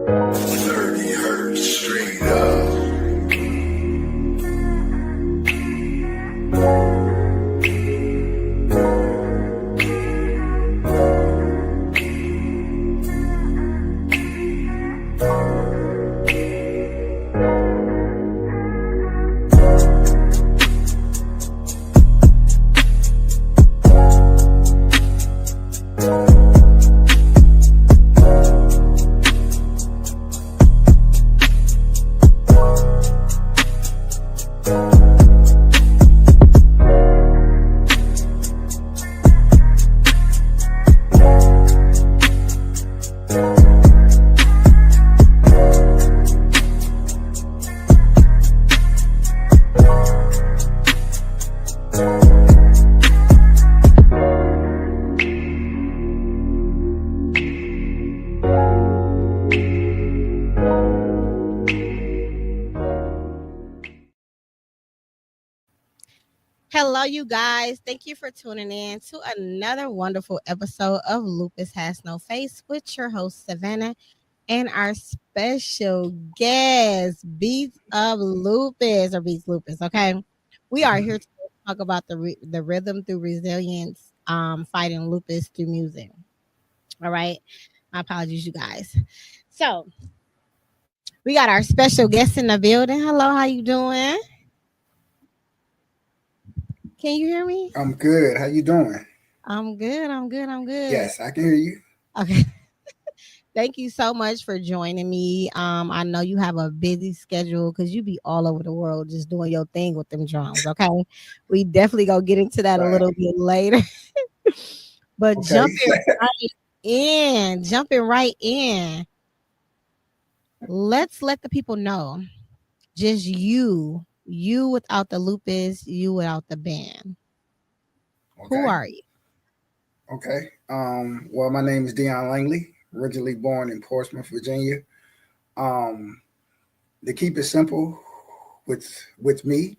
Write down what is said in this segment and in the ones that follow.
30 hertz straight up. Hello, you guys. Thank you for tuning in to another wonderful episode of Lupus Has No Face with your host, Savannah, and our special guest, Beats of Lupus, or Beats Lupus. Okay. We are here to talk about the rhythm through resilience, fighting lupus through music. All right. My apologies, you guys. So we got our special guest in the building. Hello, how you doing? Can you hear me? I'm good. How you doing? I'm good. I'm good. I'm good. Yes, I can hear you. Okay. Thank you so much for joining me. I know you have a busy schedule because you be all over the world just doing your thing with them drums. Okay. We definitely gonna get into that a Right. little bit later. But Okay. jumping right in. Let's let the people know just you without the lupus, you without the band. Who Okay. are you? Okay. Well, my name is Dion Langley, originally born in Portsmouth, Virginia. Um, to keep it simple with me,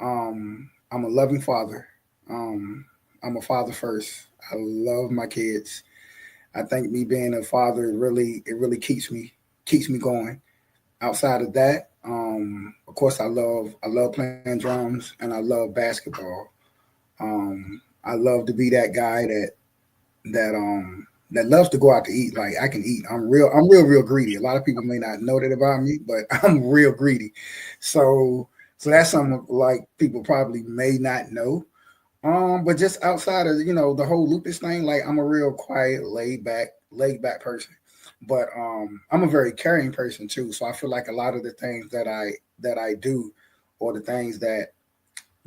I'm a loving father. I'm a father first. I love my kids. I think me being a father really keeps me going. Outside of that, of course, I love playing drums and I love basketball. I love to be that guy that loves to go out to eat. Like I can eat. I'm real greedy. A lot of people may not know that about me, but I'm real greedy. So that's something like people probably may not know. But just outside of the whole lupus thing, like I'm a real quiet, laid back person. But I'm a very caring person too. So I feel like a lot of the things that I do, or the things that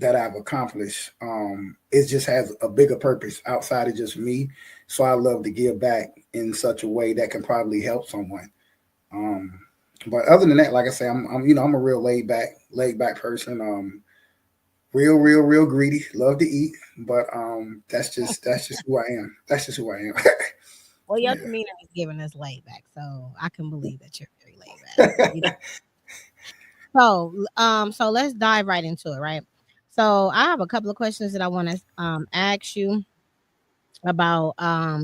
I've accomplished, it just has a bigger purpose outside of just me. So I love to give back in such a way that can probably help someone. Um, but other than that, like I say, I'm a real laid back person. Real greedy. Love to eat, but that's just who I am. That's just who I am. Well, your Yeah. demeanor is giving us laid back, so I can believe that you're very laid back. So let's dive right into it, right? So I have a couple of questions that I want to ask you about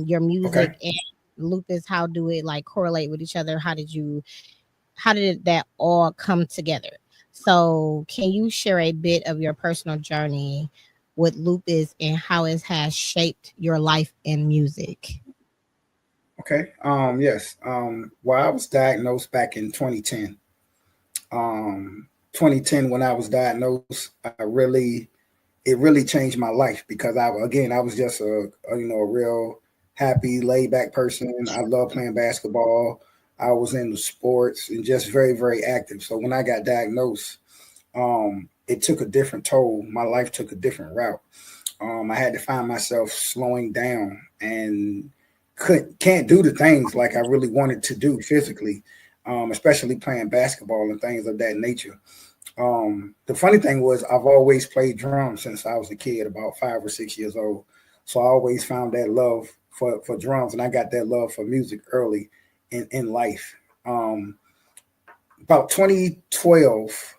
your Okay. music and lupus. How do it like correlate with each other? How did that all come together? So can you share a bit of your personal journey with lupus and how it has shaped your life in music? Okay. Yes. Well, I was diagnosed back in 2010. 2010, when I was diagnosed, it really changed my life because I was just a real happy, laid back person. I love playing basketball. I was into sports and just very, very active. So when I got diagnosed, it took a different toll. My life took a different route. I had to find myself slowing down and can't do the things like I really wanted to do physically, especially playing basketball and things of that nature. The funny thing was I've always played drums since I was a kid, about 5 or 6 years old. So I always found that love for drums, and I got that love for music early in life. Um, about 2012,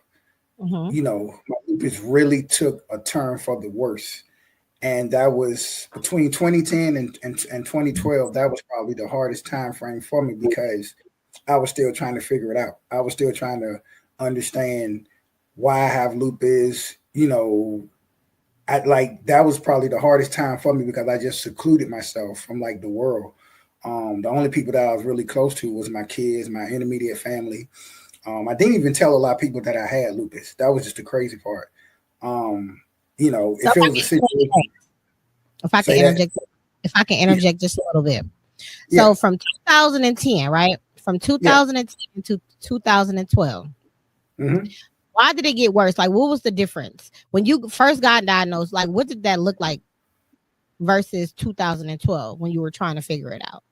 Mm-hmm. my lupus really took a turn for the worse. And that was between 2010 and 2012. That was probably the hardest time frame for me because I was still trying to figure it out. I was still trying to understand why I have lupus. I like that was probably the hardest time for me because I just secluded myself from like the world. The only people that I was really close to was my kids, my intermediate family. I didn't even tell a lot of people that I had lupus. That was just the crazy part. So If it was a situation, if I can say that. interject, if I can Yeah, interject just a little bit. yeah, So from 2010, right? From yeah. 2010 to 2012, Hmm. why did it get worse? Like, what was the difference when you first got diagnosed? Like, what did that look like versus 2012 when you were trying to figure it out?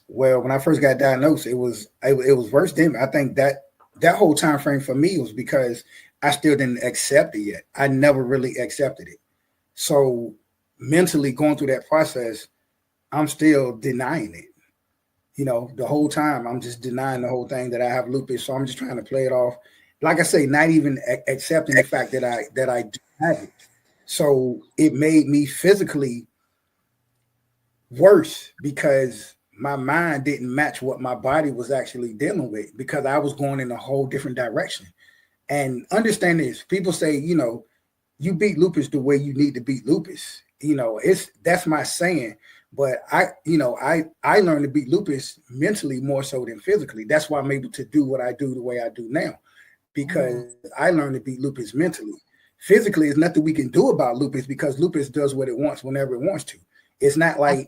Well, when I first got diagnosed, it was worse than I think that whole time frame for me was because I still didn't accept it yet. I never really accepted it. So mentally going through that process, I'm still denying it. The whole time I'm just denying the whole thing that I have lupus. So I'm just trying to play it off. Like I say, not even accepting the fact that I do have it. So it made me physically worse because my mind didn't match what my body was actually dealing with because I was going in a whole different direction. And understand this, people say, you beat lupus the way you need to beat lupus. That's my saying. But I learned to beat lupus mentally more so than physically. That's why I'm able to do what I do the way I do now, because Mm. I learned to beat lupus mentally. Physically, there's nothing we can do about lupus because lupus does what it wants whenever it wants to. It's not That's like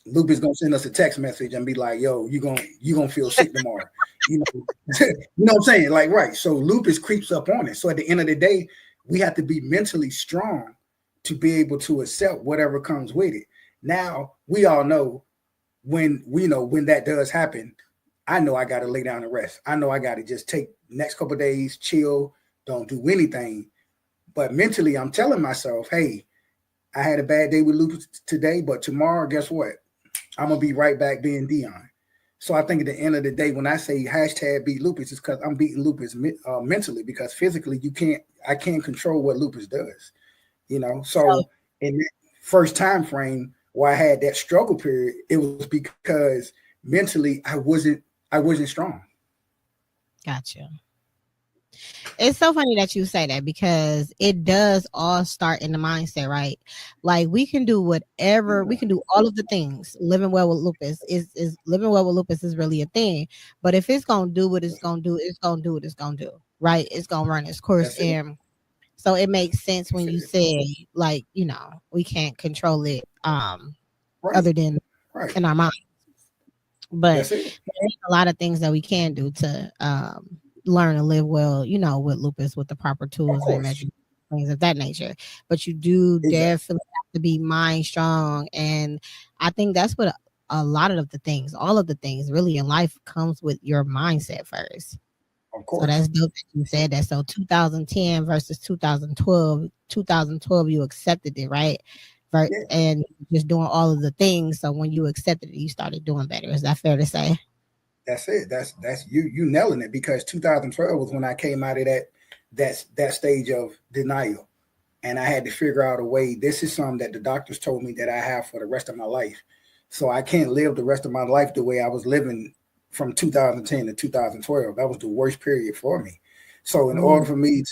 Lupus gonna send us a text message and be like, "Yo, you gonna feel sick tomorrow." You know, you know what I'm saying? Like, right. So lupus creeps up on it. So at the end of the day, we have to be mentally strong to be able to accept whatever comes with it. Now we all know when that does happen. I know I got to lay down and rest. I know I got to just take next couple of days, chill, don't do anything. But mentally, I'm telling myself, "Hey, I had a bad day with lupus today, but tomorrow, guess what? I'm gonna be right back being Dion." So I think at the end of the day, when I say hashtag beat lupus, it's because I'm beating lupus mentally. Because physically, I can't control what lupus does. so So in that first time frame where I had that struggle period, it was because mentally I wasn't strong. gotcha. It's so funny that you say that because it does all start in the mindset, right? Like we can do whatever, we Yeah, can do all of the things. Living well with lupus is living well with lupus is really a thing. But if it's gonna do what it's gonna do, it's gonna do what it's gonna do, right? It's gonna run its course. that's it. And so it makes sense when That's you it. say like, we can't control it Right, other than right. in our mind. But That's it. there's a lot of things that we can do to learn to live well, with lupus with the proper Of tools and course. measures, things of that nature. But you do Exactly. definitely have to be mind strong. And I think that's what a lot of the things, all of the things really in life comes with your mindset first. Of So that's course. dope that you said that. So 2010 versus 2012, 2012 you accepted it, right? Yeah. And just doing all of the things. So when you accepted it, you started doing better. Is that fair to say? That's it. That's you nailing it because 2012 was when I came out of that stage of denial, and I had to figure out a way. This is something that the doctors told me that I have for the rest of my life, so I can't live the rest of my life the way I was living from 2010 to 2012. That was the worst period for me. So in order Mm, for me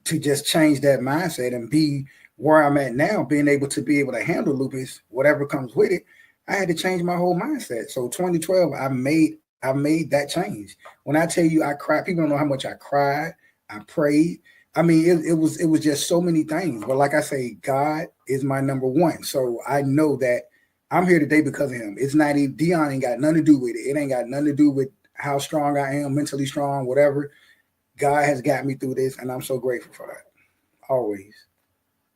to just change that mindset and be where I'm at now, being able to be able to handle lupus, whatever comes with it, I had to change my whole mindset. So 2012, I made that change. When I tell you I cried, people don't know how much I cried. I prayed. I mean, it was just so many things. But like I say, God is my number one. So I know that I'm here today because of him. It's not even Dion ain't got nothing to do with it. It ain't got nothing to do with how strong I am, mentally strong, whatever. God has got me through this, and I'm so grateful for that. Always.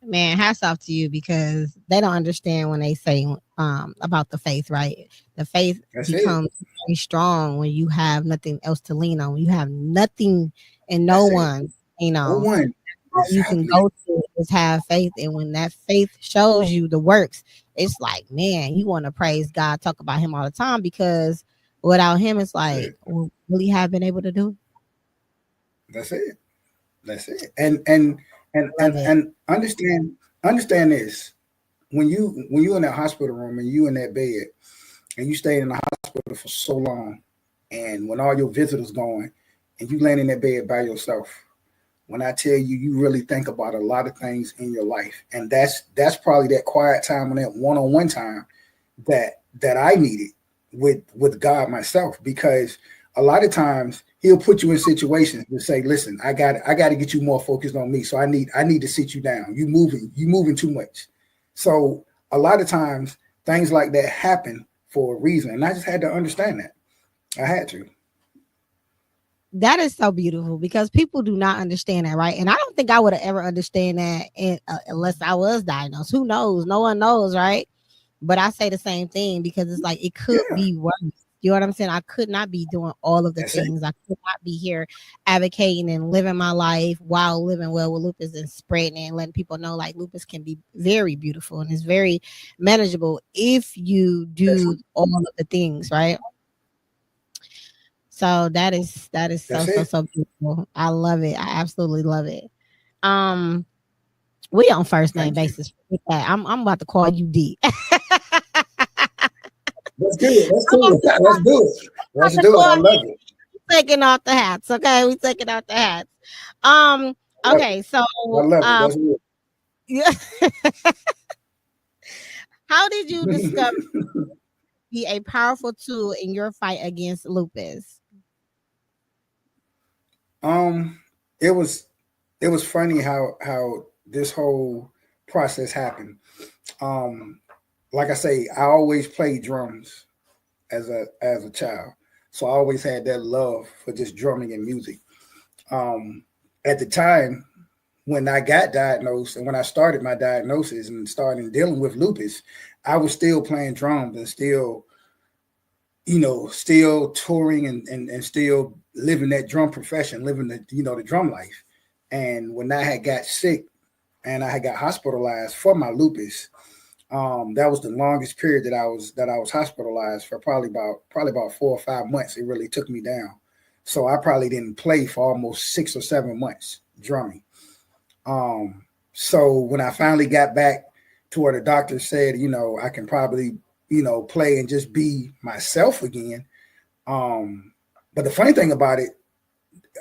man, hats off to you because they don't understand when they say about the faith, right? The faith That's it. becomes very strong when you have nothing else to lean on. When you have nothing and no That's it. one, No one. all you can Exactly. go to is have faith. And when that faith shows you the works, it's like, man, you want to praise God, talk about him all the time because without him, it's That's like, it. well, will he have been able to do? That's it. That's it. And Love it. and understand this. When you in that hospital room and you in that bed and you stay in the hospital hospital for so long, and when all your visitors going, and you laying in that bed by yourself, when I tell you, you really think about a lot of things in your life, and that's probably that quiet time and that one-on-one time that I needed with God myself, because a lot of times He'll put you in situations to say, "Listen, I got to get you more focused on me. So I need to sit you down. You moving too much." So a lot of times things like that happen for a reason, and I just had to understand that. I had to. That is so beautiful, because people do not understand that, right? And I don't think I would have ever understand that unless I was diagnosed. Who knows? No one knows, right? But I say the same thing, because it's like it could Yeah, be worse. You know what I'm saying? I could not be doing all of the that's it. things. I could not be here advocating and living my life while living well with lupus and spreading it and letting people know like lupus can be very beautiful and it's very manageable if you That's do all of the things, right? So that is so that's so it. so beautiful. I love it. I absolutely love it. Um, we on first name Thank you. basis. With that. I'm about to call you D. Let's do it. Let's I'm do it. Let's do it. about Let's to do it. call I love it. taking off the hats. Okay, we taking off the hats. Um. I love it. Okay. So, I love it. Let's do yeah. How did you discover it. be a powerful tool in your fight against lupus? um, it was funny how this whole process happened. Um, like I say, I always played drums as a child, so I always had that love for just drumming and music. Um, at the time when I got diagnosed and when I started my diagnosis and started dealing with lupus, I was still playing drums and still, still touring and still living that drum profession, living the drum life. And when I had got sick and I had got hospitalized for my lupus, that was the longest period that I was hospitalized for, probably about 4 or 5 months. It really took me down. So I probably didn't play for almost 6 or 7 months drumming. So when I finally got back to where the doctor said, I can probably, play and just be myself again. Um, but the funny thing about it,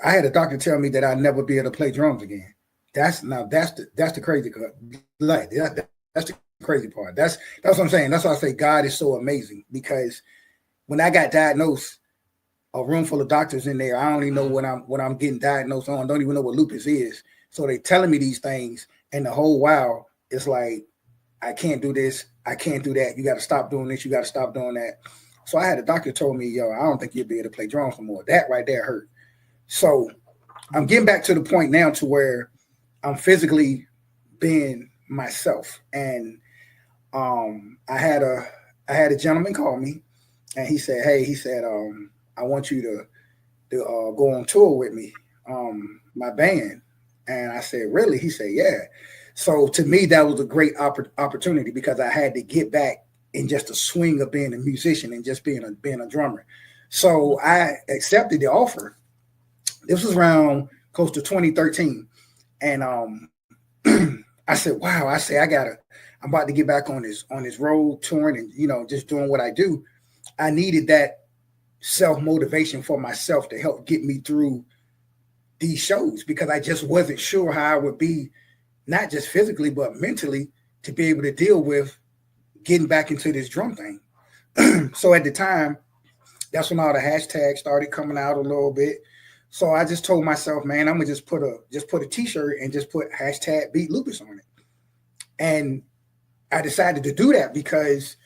I had a doctor tell me that I'd never be able to play drums again. That's the crazy part. Like that's the crazy part. That's what I'm saying. That's why I say God is so amazing, because when I got diagnosed, a room full of doctors in there. I don't even know what I'm getting diagnosed on. Don't even know what lupus is. So they telling me these things, and the whole while it's like, I can't do this, I can't do that. You got to stop doing this. You got to stop doing that. So I had a doctor told me, yo, I don't think you'll be able to play drums no more. That right there hurt. So I'm getting back to the point now to where I'm physically being myself. And I had a gentleman call me, and he said, hey, I want you to go on tour with me, my band. And I said, really? He said, yeah. So to me, that was a great opportunity, because I had to get back in just the swing of being a musician and just being a drummer. So I accepted the offer. This was around close to 2013. And I said, wow, I'm about to get back on this road touring and, just doing what I do. I needed that self-motivation for myself to help get me through these shows, because I just wasn't sure how I would be, not just physically, but mentally, to be able to deal with getting back into this drum thing. So at the time, that's when all the hashtags started coming out a little bit. So I just told myself, man, I'm gonna just put a t-shirt and just put hashtag beat lupus on it. And I decided to do that because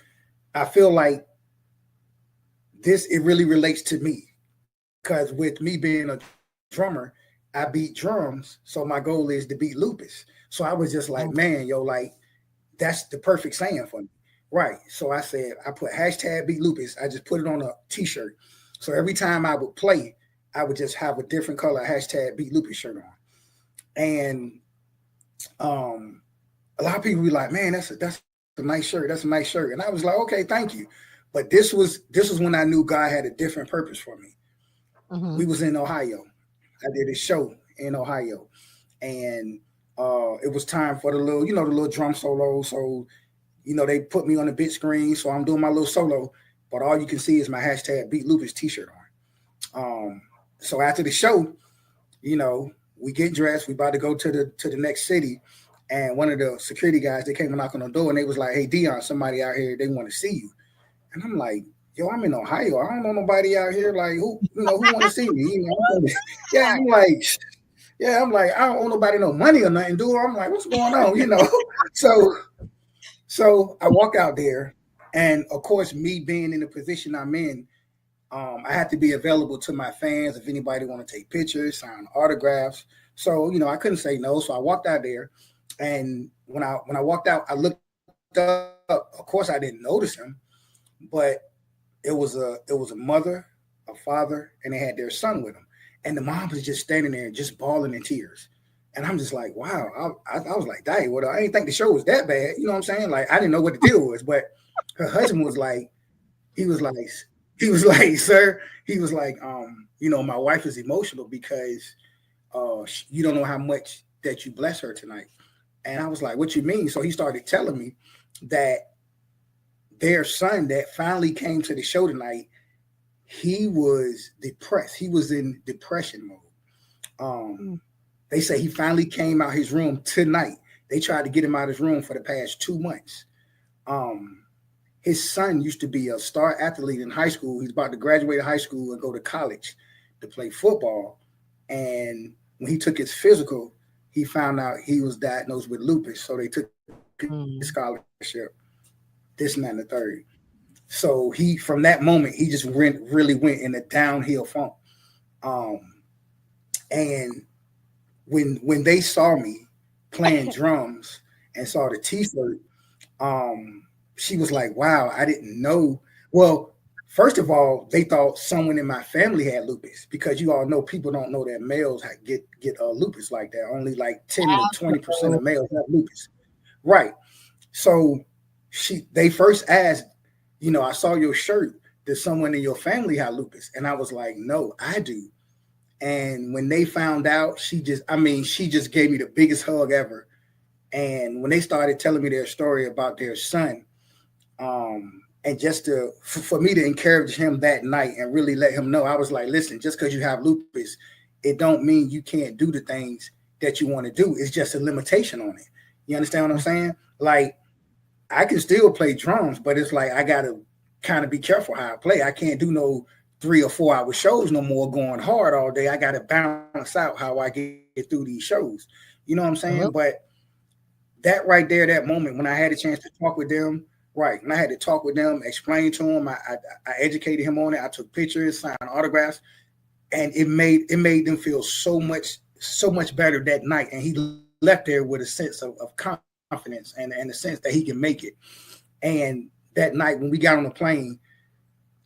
I feel like it really relates to me. Because with me being a drummer, I beat drums. So my goal is to beat lupus. So I was just like, man, yo, like, that's the perfect saying for me. Right. So I said, I put hashtag beat lupus. I just put it on a t-shirt. So every time I would play, I would just have a different color hashtag beat lupus shirt on. And a lot of people be like, man, that's a nice shirt. That's a nice shirt. And I was like, okay, thank you. But this was when I knew God had a different purpose for me. Mm-hmm. We was in Ohio. I did a show in Ohio, and it was time for the little drum solo. So, they put me on the big screen. So I'm doing my little solo, but all you can see is my hashtag Beat Lupus t-shirt on. So after the show, you know, we get dressed, we about to go to the next city, and one of the security guys, they came and knocked on the door, and they was like, "Hey, Dion, somebody out here, they want to see you." And I'm like, "Yo, I'm in Ohio. I don't know nobody out here. Like, who want to see me?" Yeah, I'm like, I don't owe nobody no money or nothing, dude. I'm like, what's going on? So I walk out there, and of course, me being in the position I'm in, I have to be available to my fans if anybody want to take pictures, sign autographs. So I couldn't say no. So I walked out there, and when I walked out, I looked up. Of course, I didn't notice him, but it was a mother, a father, and they had their son with them, and the mom was just standing there, just bawling in tears. And I'm just like, wow. I was like, dang, well, I didn't think the show was that bad. You know what I'm saying? Like, I didn't know what the deal was, but her husband was like, he was like, sir, he was like, my wife is emotional because you don't know how much that you bless her tonight. And I was like, what you mean? So he started telling me that their son that finally came to the show tonight, he was depressed. He was in depression mode. They say he finally came out his room tonight. They tried to get him out of his room for the past 2 months. His son used to be a star athlete in high school. He's about to graduate high school and go to college to play football. And when he took his physical, he found out he was diagnosed with lupus. So they took his scholarship, this and that and the third. So from that moment, he just really went in a downhill funk. And when they saw me playing drums and saw the t-shirt, she was like, wow, I didn't know. Well, first of all, they thought someone in my family had lupus, because you all know people don't know that males get lupus like that. Only like 10 to 20% of males have lupus. Right. So they first asked, I saw your shirt. Does someone in your family have lupus? And I was like, no, I do. And when they found out, she just gave me the biggest hug ever. And when they started telling me their story about their son, and just for me to encourage him that night and really let him know, I was like, listen, just because you have lupus, it don't mean you can't do the things that you want to do. It's just a limitation on it. You understand what I'm saying? Like, I can still play drums, but it's like I got to kind of be careful how I play. I can't do no 3 or 4 hour shows no more going hard all day. I got to balance out how I get through these shows. You know what I'm saying? But that right there, that moment when I had a chance to talk with them, right, and I had to talk with them, explain to them, I educated him on it. I took pictures, signed autographs, and it made them feel so much better that night. And he left there with a sense of confidence and a sense that he can make it. And that night when we got on the plane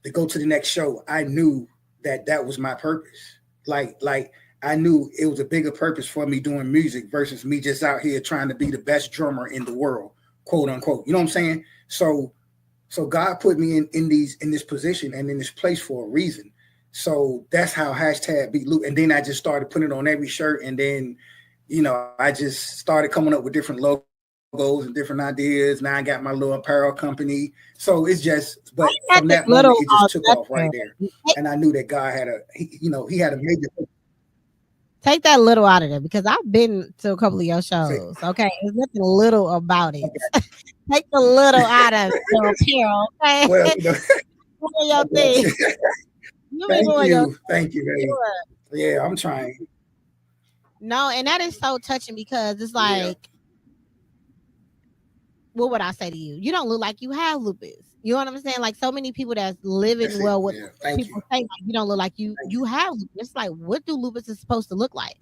to go to the next show, I knew that was my purpose. Like I knew it was a bigger purpose for me doing music versus me just out here trying to be the best drummer in the world, quote unquote. You know what I'm saying? So God put me in this position and in this place for a reason. So that's how hashtag Beat Loop. And then I just started putting it on every shirt. And then, I just started coming up with different logos and different ideas. Now I got my little apparel company. So it's just, but from that moment, it just took off right there. And I knew that God had he had a major. Take that little out of there, because I've been to a couple of your shows. Okay, there's nothing little about it. Okay. Take the little out of your apparel. Okay, well, your thing. Thank you, baby. Yeah, I'm trying. No, and that is so touching, because it's like, what would I say to you? You don't look like you have lupus. You know what I'm saying? Like, so many people that's living well with people say, like, you don't look like you have lupus. It's like, what do lupus is supposed to look like?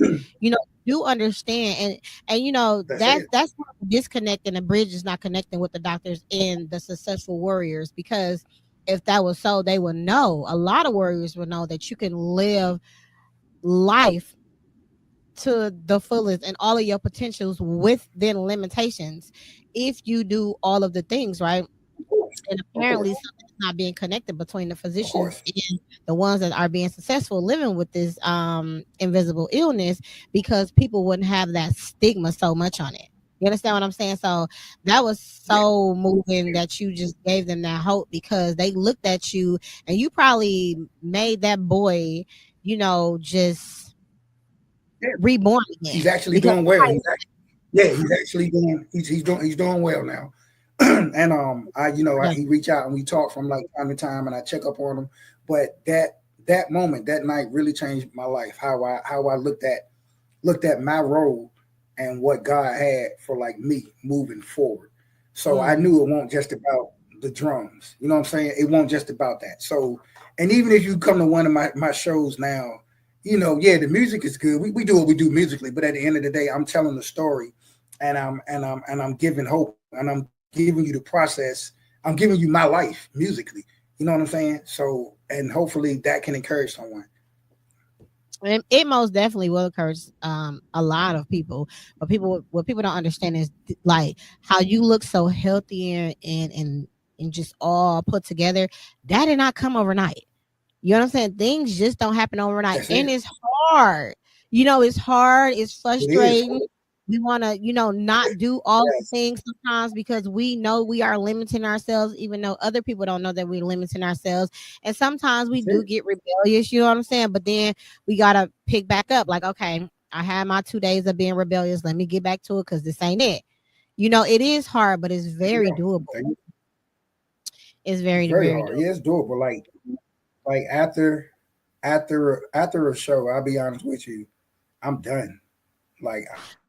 You understand, and that's the disconnect, and the bridge is not connecting with the doctors and the successful warriors, because if that was so, they would know. A lot of warriors would know that you can live life to the fullest and all of your potentials within limitations if you do all of the things right. And apparently something's not being connected between the physicians and the ones that are being successful living with this invisible illness, because people wouldn't have that stigma so much on it. You understand what I'm saying? So that was Yeah, so moving that you just gave them that hope because they looked at you and you probably made that boy, just yeah. reborn He's again actually because doing well. He's actually doing he's doing well now. And he reach out and we talk from like time to time and I check up on him. But that moment, that night really changed my life. How I looked at my role and what God had for like me moving forward. So I mm, knew it won't just about the drums. You know what I'm saying? It won't just about that. So, and even if you come to one of my shows now, yeah, the music is good. We do what we do musically, but at the end of the day, I'm telling the story and I'm giving hope and I'm giving you the process. I'm giving you my life musically. You know what I'm saying? So, and hopefully that can encourage someone. it most definitely will encourage a lot of people. But what people don't understand is like how you look so healthy and just all put together. That did not come overnight. You know what I'm saying? Things just don't happen overnight. That's And it. it's hard. It's hard, it's It is. frustrating. We want to, not do all the Yes. things sometimes because we know we are limiting ourselves, even though other people don't know that we're limiting ourselves. And sometimes we That's do it. get rebellious, you know what I'm saying? But then we got to pick back up like, okay, I had my 2 days of being rebellious. Let me get back to it because this ain't it. It is hard, but it's There you very go. doable. It's It's very, very very hard. doable. Yeah, it's doable. Like after a show, I'll be honest with you, I'm done. Like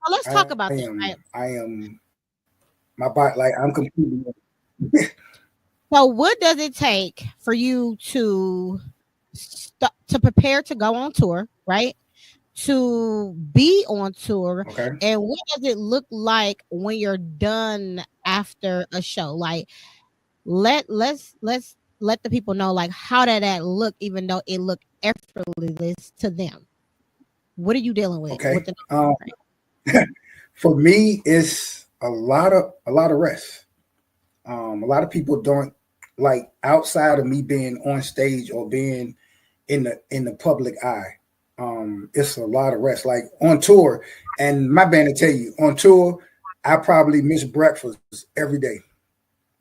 So let's talk about that, right? I am my body. Like I'm completely. So, what does it take for you to prepare to go on tour, right? To be on tour, Okay. and what does it look like when you're done after a show? Like, let's let the people know like how did that look, even though it looked effortless to them. What are you dealing with Okay. the right? For me, it's a lot of rest. A lot of people don't like outside of me being on stage or being in the public eye. It's a lot of rest. Like on tour, and my band to tell you, on tour, I probably miss breakfast every day,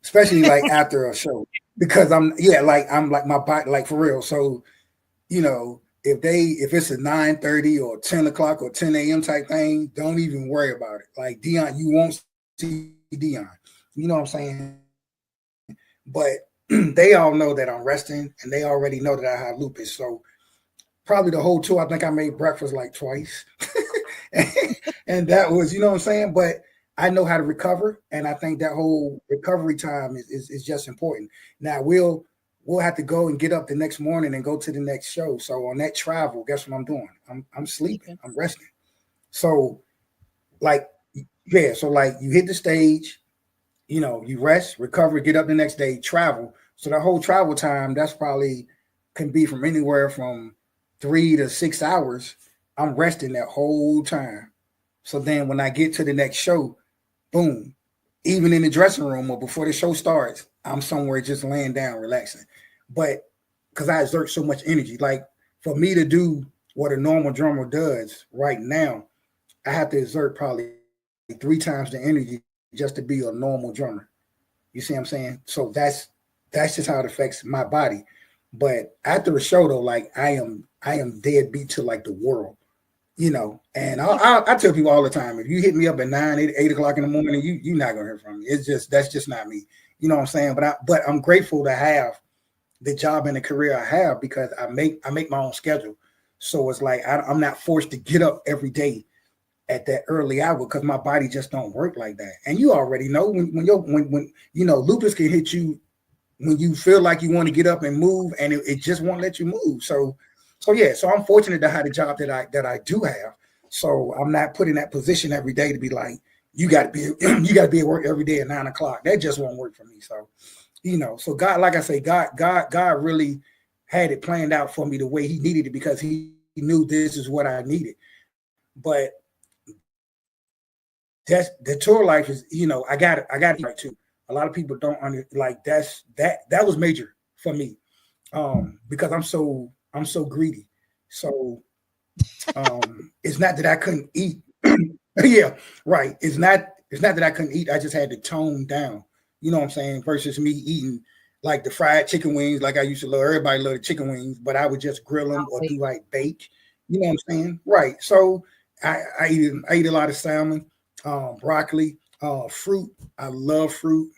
especially like after a show because I'm like my body like for real. So if it's a 9:30 or 10 o'clock or 10 a.m. type thing, don't even worry about it. Like Dion, you won't see Dion. You know what I'm saying? But they all know that I'm resting and they already know that I have lupus. So probably the whole tour, I think I made breakfast like twice. And that was, you know what I'm saying? But I know how to recover. And I think that whole recovery time is just important. Now we'll have to go and get up the next morning and go to the next show. So on that travel, guess what I'm doing? I'm sleeping. Sleeping. I'm resting. So like yeah, so like you hit the stage, you rest, recover, get up the next day, travel. So the whole travel time, that's probably can be from anywhere from 3 to 6 hours. I'm resting that whole time. So then when I get to the next show, boom, even in the dressing room or before the show starts, I'm somewhere just laying down, relaxing. But because I exert so much energy, like for me to do what a normal drummer does right now, I have to exert probably 3 times the energy just to be a normal drummer. You see what I'm saying? So that's just how it affects my body. But after a show though, like I am dead beat to like the world. And I tell people all the time, if you hit me up at 9, 8 o'clock in the morning, you're not gonna hear from me. That's just not me. You know what I'm saying? But I'm grateful to have the job and the career I have because I make my own schedule. So it's like I'm not forced to get up every day at that early hour because my body just don't work like that. And you already know when lupus can hit you when you feel like you want to get up and move and it just won't let you move. So yeah, so I'm fortunate to have the job that I do have. So I'm not put in that position every day to be like, you got to be you got to be at work every day at 9 o'clock. That just won't work for me. So God, like I say, God really had it planned out for me the way He needed it because He knew this is what I needed. But that's the tour life is, I got to eat right too. A lot of people don't like that was major for me. Because I'm so greedy. So it's not that I couldn't eat. Yeah, right. It's not It's not that I couldn't eat. I just had to tone down. You know what I'm saying? Versus me eating like the fried chicken wings, like I used to love. Everybody loved the chicken wings, but I would just grill them or do like bake. You know what I'm saying? Right. So I eat a lot of salmon, broccoli, fruit. I love fruit.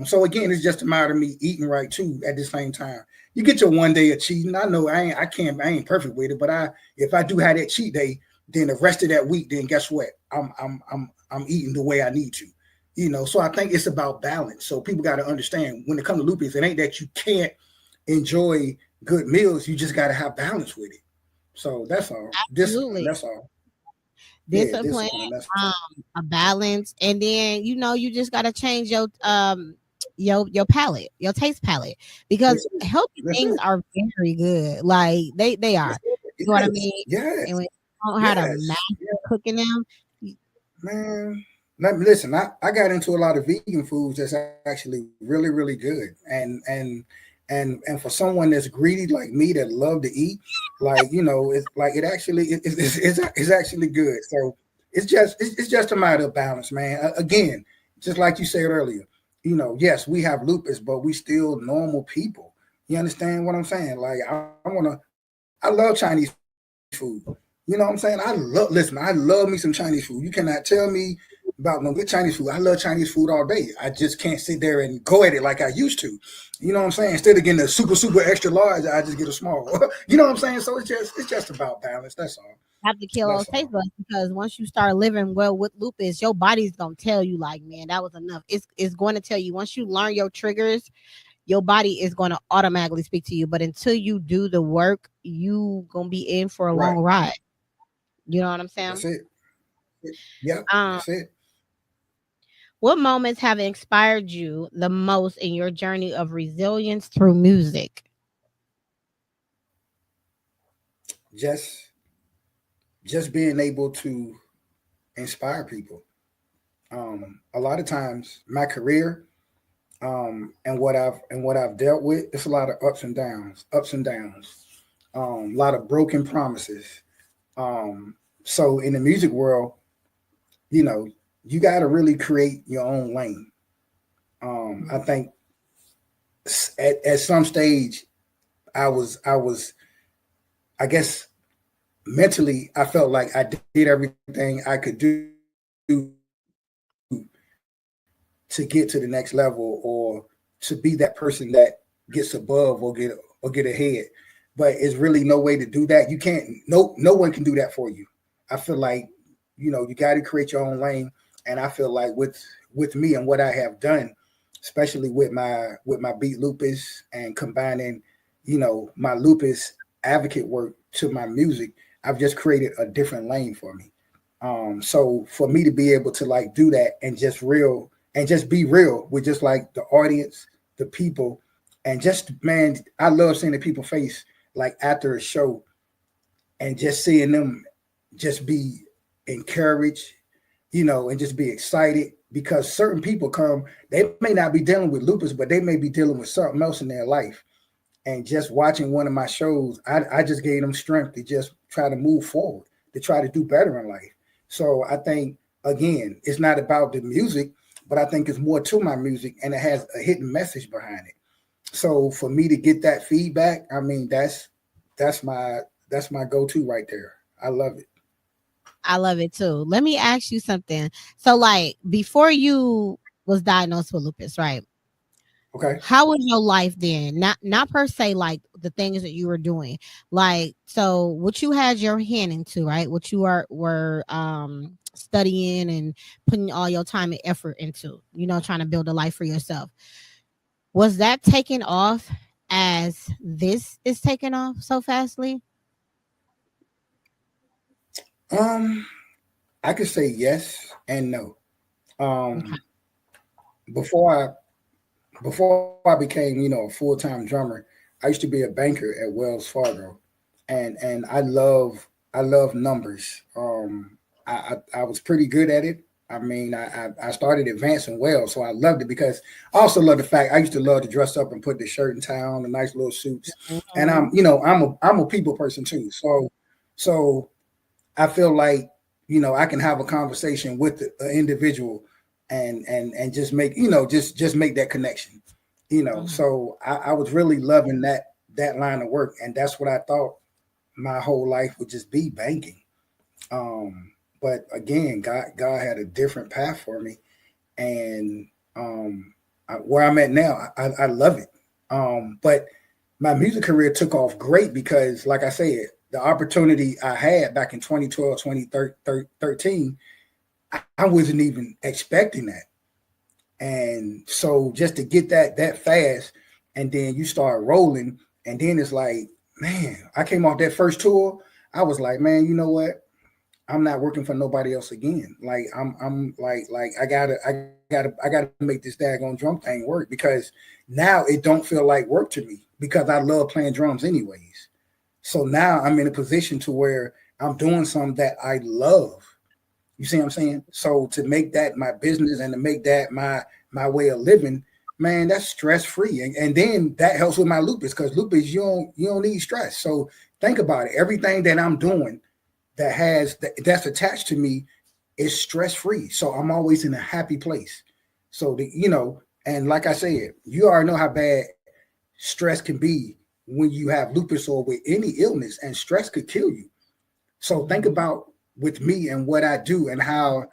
So again, it's just a matter of me eating right too at the same time. You get your one day of cheating. I know I ain't perfect with it, but if I do have that cheat day, then the rest of that week, then guess what? I'm eating the way I need to. So I think it's about balance. So people got to understand when it comes to lupus, it ain't that you can't enjoy good meals. You just got to have balance with it. So that's all. Discipline. Absolutely. That's all. Yeah, Discipline, discipline. That's a balance, and then you just gotta change your palate, your taste palate, because that's it. healthy That's things it. are very good. Like they are. That's it. You know what I Yes. mean? And Yes. when you know how to Yes. master cooking them, Man, listen, I got into a lot of vegan foods that's actually really, really good. And for someone that's greedy like me that love to eat, like, it's like it actually it's actually good. So it's just a matter of balance, man. Again, just like you said earlier, yes, we have lupus, but we still normal people. You understand what I'm saying? Like I love Chinese food. You know what I'm saying? Listen, I love me some Chinese food. You cannot tell me about no good Chinese food. I love Chinese food all day. I just can't sit there and go at it like I used to. You know what I'm saying? Instead of getting a super, super extra large, I just get a small. You know what I'm saying? So it's just about balance. That's all. have to kill those That's taste all. buds, because once you start living well with lupus, your body's gonna tell you like, man, that was enough. It's going to tell you once you learn your triggers, your body is going to automatically speak to you. But until you do the work, you gonna be in for a long Right. ride. You know what I'm That's saying? it. Yep. Um, That's it. what moments have inspired you the most in your journey of resilience through music? Just just being able to inspire people. A lot of times, my career and what I've dealt with, it's a lot of ups and downs, a lot of broken promises. So in the music world, you know, you got to really create your own lane. I think at some stage, I guess mentally, I felt like I did everything I could do to get to the next level or to be that person that gets above or get ahead. But it's really no way to do that. You can't. No one can do that for you. I feel like you got to create your own lane, and I feel like with me and what I have done, especially with my beat lupus and combining my lupus advocate work to my music, I've just created a different lane for me. So for me to be able to like do that and just be real with just like the audience, the people, and just man, I love seeing the people face like after a show and just seeing them just be encouraged, and just be excited because certain people come, they may not be dealing with lupus, but they may be dealing with something else in their life. And just watching one of my shows, I just gave them strength to just try to move forward, to try to do better in life. So I think again, it's not about the music, but I think it's more to my music and it has a hidden message behind it. So for me to get that feedback, I mean that's my that's my go-to right there. I love it. I love it too. Let me ask you something. So, like, before you was diagnosed with lupus, right? Okay. How was your life then? Not per se like the things that you were doing. Like, so what you had your hand into, right? What you were studying and putting all your time and effort into, trying to build a life for yourself. Was that taken off as this is taken off so fastly? Um, I could say yes and no. Okay. Um, before before I became, a full-time drummer, I used to be a banker at Wells Fargo, and I love numbers. I was pretty good at it. I mean, I started advancing well, so I loved it because I also love the fact I used to love to dress up and put the shirt and tie on, the nice little suits, and Mhm. I'm a people person too. So I feel like I can have a conversation with an individual and just make just make that connection. Mhm. So I was really loving that line of work, and that's what I thought my whole life would just be, banking. But again, God had a different path for me, and where I'm at now, I love it. But my music career took off great because, like I said, the opportunity I had back in 2012, 2013, I wasn't even expecting that. And so just to get that fast, and then you start rolling, and then it's like, man, I came off that first tour. I was like, man, you know what? I'm not working for nobody else again. Like I'm like I gotta make this daggone drum thing work, because now it don't feel like work to me, because I love playing drums anyways. So now I'm in a position to where I'm doing something that I love. You see what I'm saying? So to make that my business and to make that my way of living, man, that's stress free. And then that helps with my lupus, because lupus, you don't need stress. So think about it. Everything that I'm doing that's attached to me is stress free. So I'm always in a happy place. So and like I said, you already know how bad stress can be when you have lupus or with any illness, and stress could kill you. So think Mhm. about with me and what I do, and how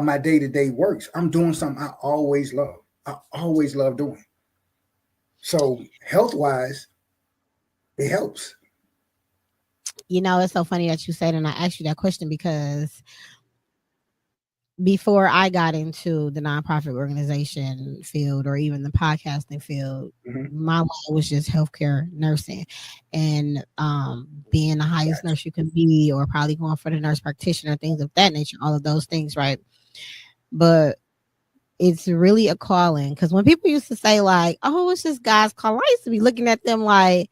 my day to day works. I'm doing something I always love. I always love doing. So health wise, it helps. It's so funny that you said, and I asked you that question because before I got into the nonprofit organization field or even the podcasting field, Mm-hmm. my life was just healthcare nursing, and being the highest Gotcha. nurse you can be, or probably going for the nurse practitioner, things of that nature, all of those things, right? But it's really a calling, because when people used to say like, "Oh, it's just guys' call," I used to be looking at them like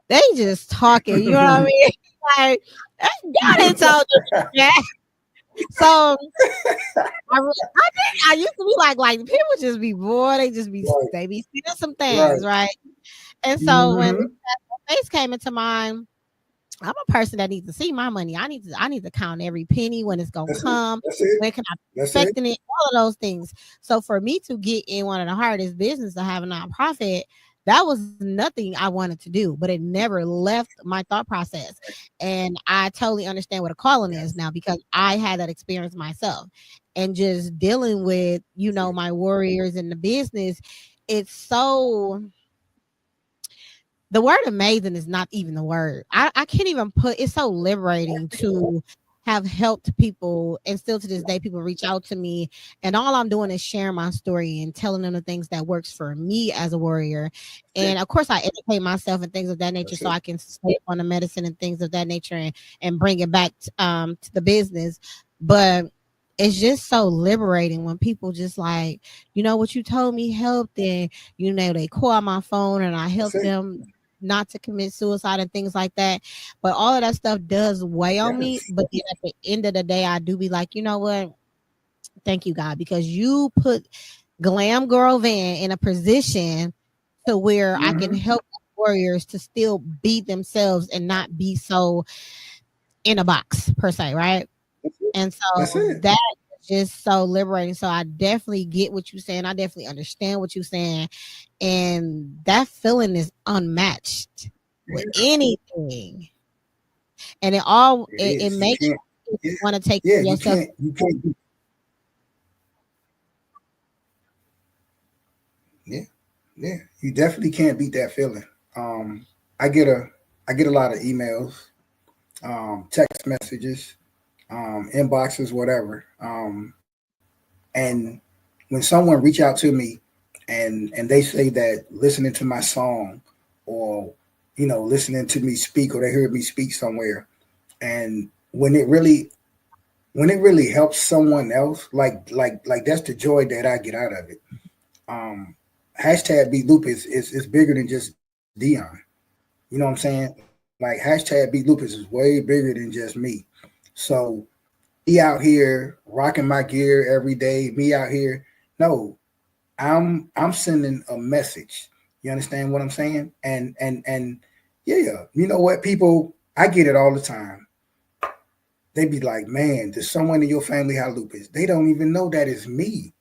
they just talking. You know what I mean? Like, God ain't told you that. So I used to be like people just be bored. Right. They be seeing some things, Right. right? And so when Mm-hmm. face came into mind, I'm a person that needs to see my money. I need to count every penny, when it's gonna That's it. come, That's it. when can I be That's it. expecting it, all of those things. So for me to get in one of the hardest business to have a nonprofit, that was nothing I wanted to do, but it never left my thought process. And I totally understand what a calling is Yes. now, because I had that experience myself. And just dealing with, That's it. my warriors in the business, it's so the word amazing is not even the word. I can't even put it's so liberating to have helped people, and still to this day people reach out to me, and all I'm doing is sharing my story and telling them the things that works for me as a warrior. That's it. And of course I educate myself and things of that nature, That's so it. I can stay on the medicine and things of that nature, and bring it back to the business. But it's just so liberating when people just like, what you told me helped, and they call my phone and I That's help it. them not to commit suicide and things like that. But all of that stuff does weigh on me. Yes. But then at the end of the day, I do be like, you know what? Thank you, God, because you put Glam Girl Van in a position to where I can Mm-hmm. help warriors to still be themselves and not be so in a box per se, right? That's it. And That's so it. that is just so liberating. So I definitely get what you're saying. I definitely understand what you're saying. And that feeling is unmatched with Yeah, anything. And it is. You makes can't. you Yeah. want to take care Yeah. of You yourself. can't. You can't. Yeah. Yeah. You definitely can't beat that feeling. Um, I get a I get a lot of emails, text messages, inboxes, whatever. And when someone reach out to me and they say that listening to my song, or listening to me speak, or they heard me speak somewhere, and when it really helps someone else, like that's the joy that I get out of it. Um, hashtag Beat Loop is bigger than just Dion. You know what I'm saying? Like hashtag Beat Lupus is way bigger than just me. So me out here rocking my gear every day, me out here. No, I'm sending a message. You understand what I'm saying? And yeah, you know what, people, I get it all the time. they be like, man, does someone in your family have lupus? They don't even know that it's me.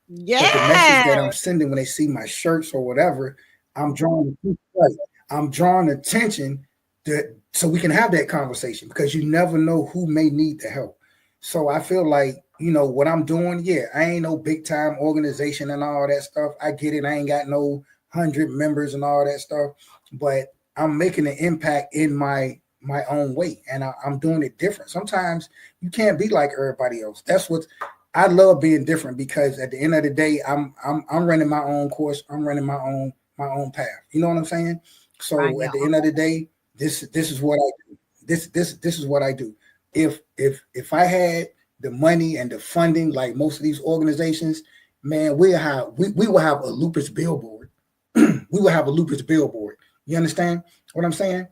But the message Yeah. that I'm sending when they see my shirts or whatever, I'm drawing right, I'm drawing attention that so we can have that conversation because you never know who may need the help. So I feel like, what I'm doing, yeah, I ain't no big time organization and all that stuff. I get it. I ain't got no 100 members and all that stuff, but I'm making an impact in my own way, and I'm doing it different. Sometimes you can't be like everybody else. That's what I love being different because at the end of the day, I'm running my own course. I'm running my own path. You know what I'm saying? Right, So yeah. at the end of the day, this is what I do. This is what I do. If I had the money and the funding like most of these organizations, man, we will have a lupus billboard. We will have a lupus billboard. You understand what I'm saying?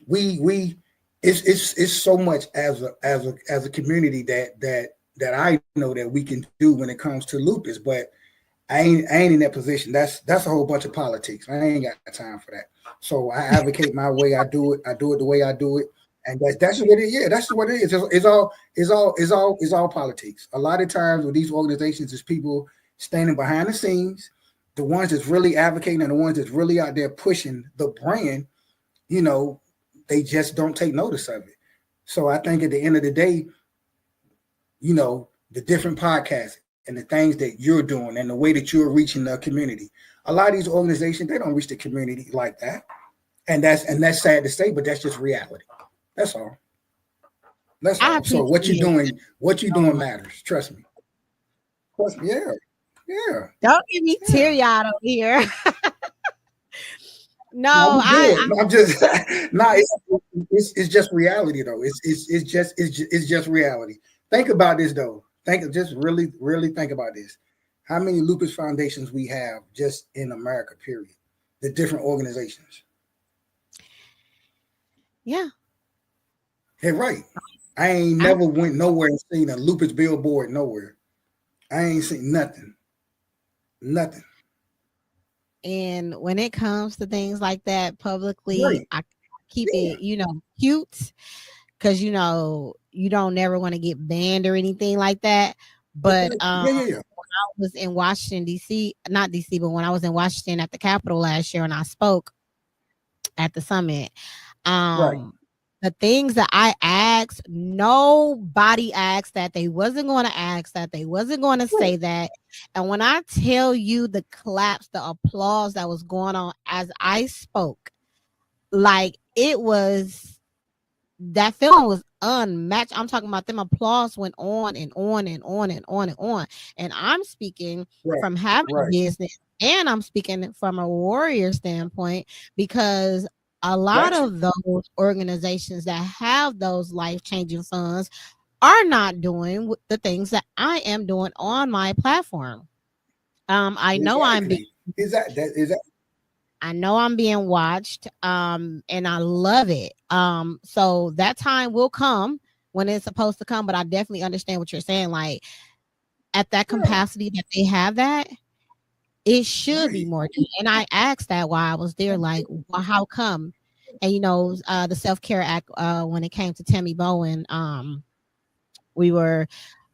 We it's so much as a community that I know that we can do when it comes to lupus, but I ain't in that position. That's a whole bunch of politics. I ain't got time for that. So I advocate my way. I do it. I do it the way I do it, and that's what it is. Yeah, that's what it is. It's all politics. A lot of times with these organizations, is people standing behind the scenes, the ones that's really advocating and the ones that's really out there pushing the brand. You know, they just don't take notice of it. So I think at the end of the day, the different podcasts and the things that you're doing and the way that you're reaching the community. A lot of these organizations, they don't reach the community like that. And that's sad to say, but that's just reality. That's all. That's I all. So appreciate it what you so doing much. matters. Trust me. Trust me. Yeah. Yeah. Don't get me Yeah. teary-eyed over here. No, No, you I good. No, I'm just no. It's just reality though. It's just reality. Think about this though. Just really think about this. How many lupus foundations we have just in America? Period. The different organizations. yeah. Hey, right. I ain't I, never went nowhere and seen a lupus billboard nowhere. I ain't seen nothing. Nothing. and when it comes to things like that publicly, Right. I keep Yeah. it, cute because you don't never want to get banned or anything like that. But Okay. Yeah. Yeah. Yeah. I was in Washington D.C., not D.C., but when I was in Washington at the Capitol last year and I spoke at the summit, Right. um, the things that I asked, nobody asked that. They wasn't going to ask that. They wasn't going to Right. say that. And when I tell you the claps, the applause that was going on as I spoke, like it was that feeling was unmatched. I'm talking about them applause went on and on and on and on and on. And I'm speaking Right. from having Right. business and I'm speaking from a warrior standpoint because a lot Got you. of those organizations that have those life-changing funds are not doing the things that I am doing on my platform. I know I'm being Exactly. Is that I know I'm being watched, and I love it. So that time will come when it's supposed to come, but I definitely understand what you're saying. Like at that yeah. capacity that they have that, it should be Right. more. And I asked that while I was there, like, well, how come? And the Self Care Act, when it came to Tammy Bowen, we were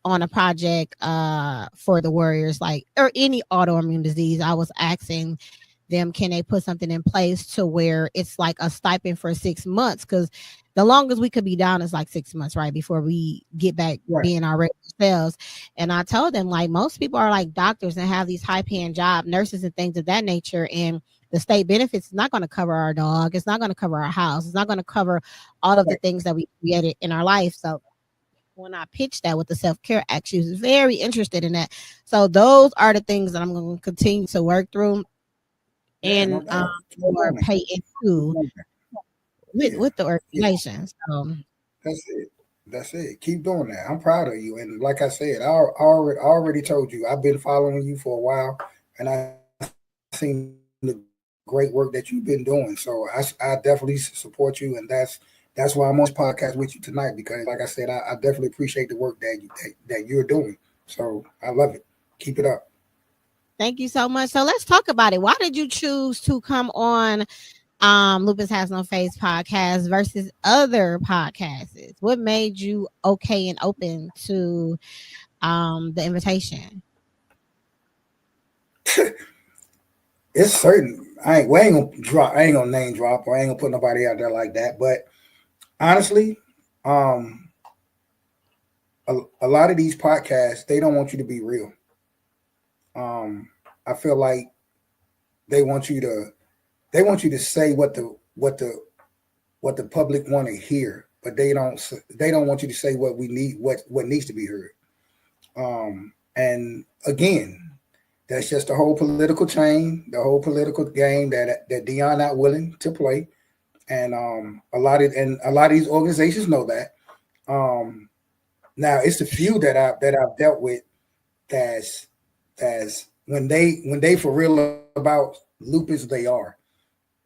on a project for the warriors, like or any autoimmune disease. I was asking them, can they put something in place to where it's like a stipend for 6 months? Because the longest we could be down is like 6 months, right? Before we get back Right. being our regular selves. And I told them, like, most people are like doctors and have these high paying job, nurses and things of that nature. And the state benefits is not going to cover our dog. It's not going to cover our house. It's not going to cover all of the Right. things that we created in our life. So when I pitched that with the Self Care Act, she was very interested in that. So those are the things that I'm going to continue to work through Yeah. and No doubt. Keep or doing that. pay Keep into doing that. with Yeah. the Yeah. organization. So That's it. That's it. Keep doing that. I'm proud of you. And like I said, I already told you, I've been following you for a while, and I seen the great work that you've been doing. So I definitely support you, and that's why I'm on this podcast with you tonight because, like I said, I definitely appreciate the work that you're doing. So I love it. Keep it up. thank you so much. So let's talk about it. Why did you choose to come on Lupus Has No Face podcast versus other podcasts? What made you okay and open to the invitation? It's certain. We ain't gonna drop. I ain't gonna name drop, or I ain't gonna put nobody out there like that. But honestly, a lot of these podcasts, they don't want you to be real. I feel like they want you to say what the public want to hear, but they don't want you to say what we need, what needs to be heard. And again, that's just the whole political chain, the whole political game that Dion not willing to play, and a lot of these organizations know that. Now it's the few that I've dealt with that's when they for real about lupus, they are.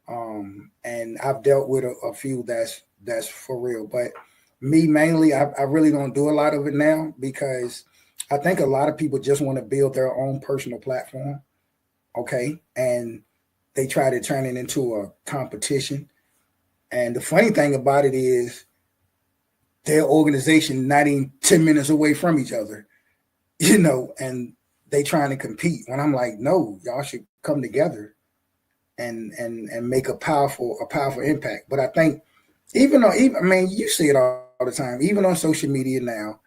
And I've dealt with a few that's for real, but me mainly, I really don't do a lot of it now because I think a lot of people just want to build their own personal platform, okay, and they try to turn it into a competition. And the funny thing about it is, their organization not even 10 minutes away from each other, and they trying to compete. When I'm like, no, y'all should come together and make a powerful impact. But I think even I mean, you see it all the time, even on social media now,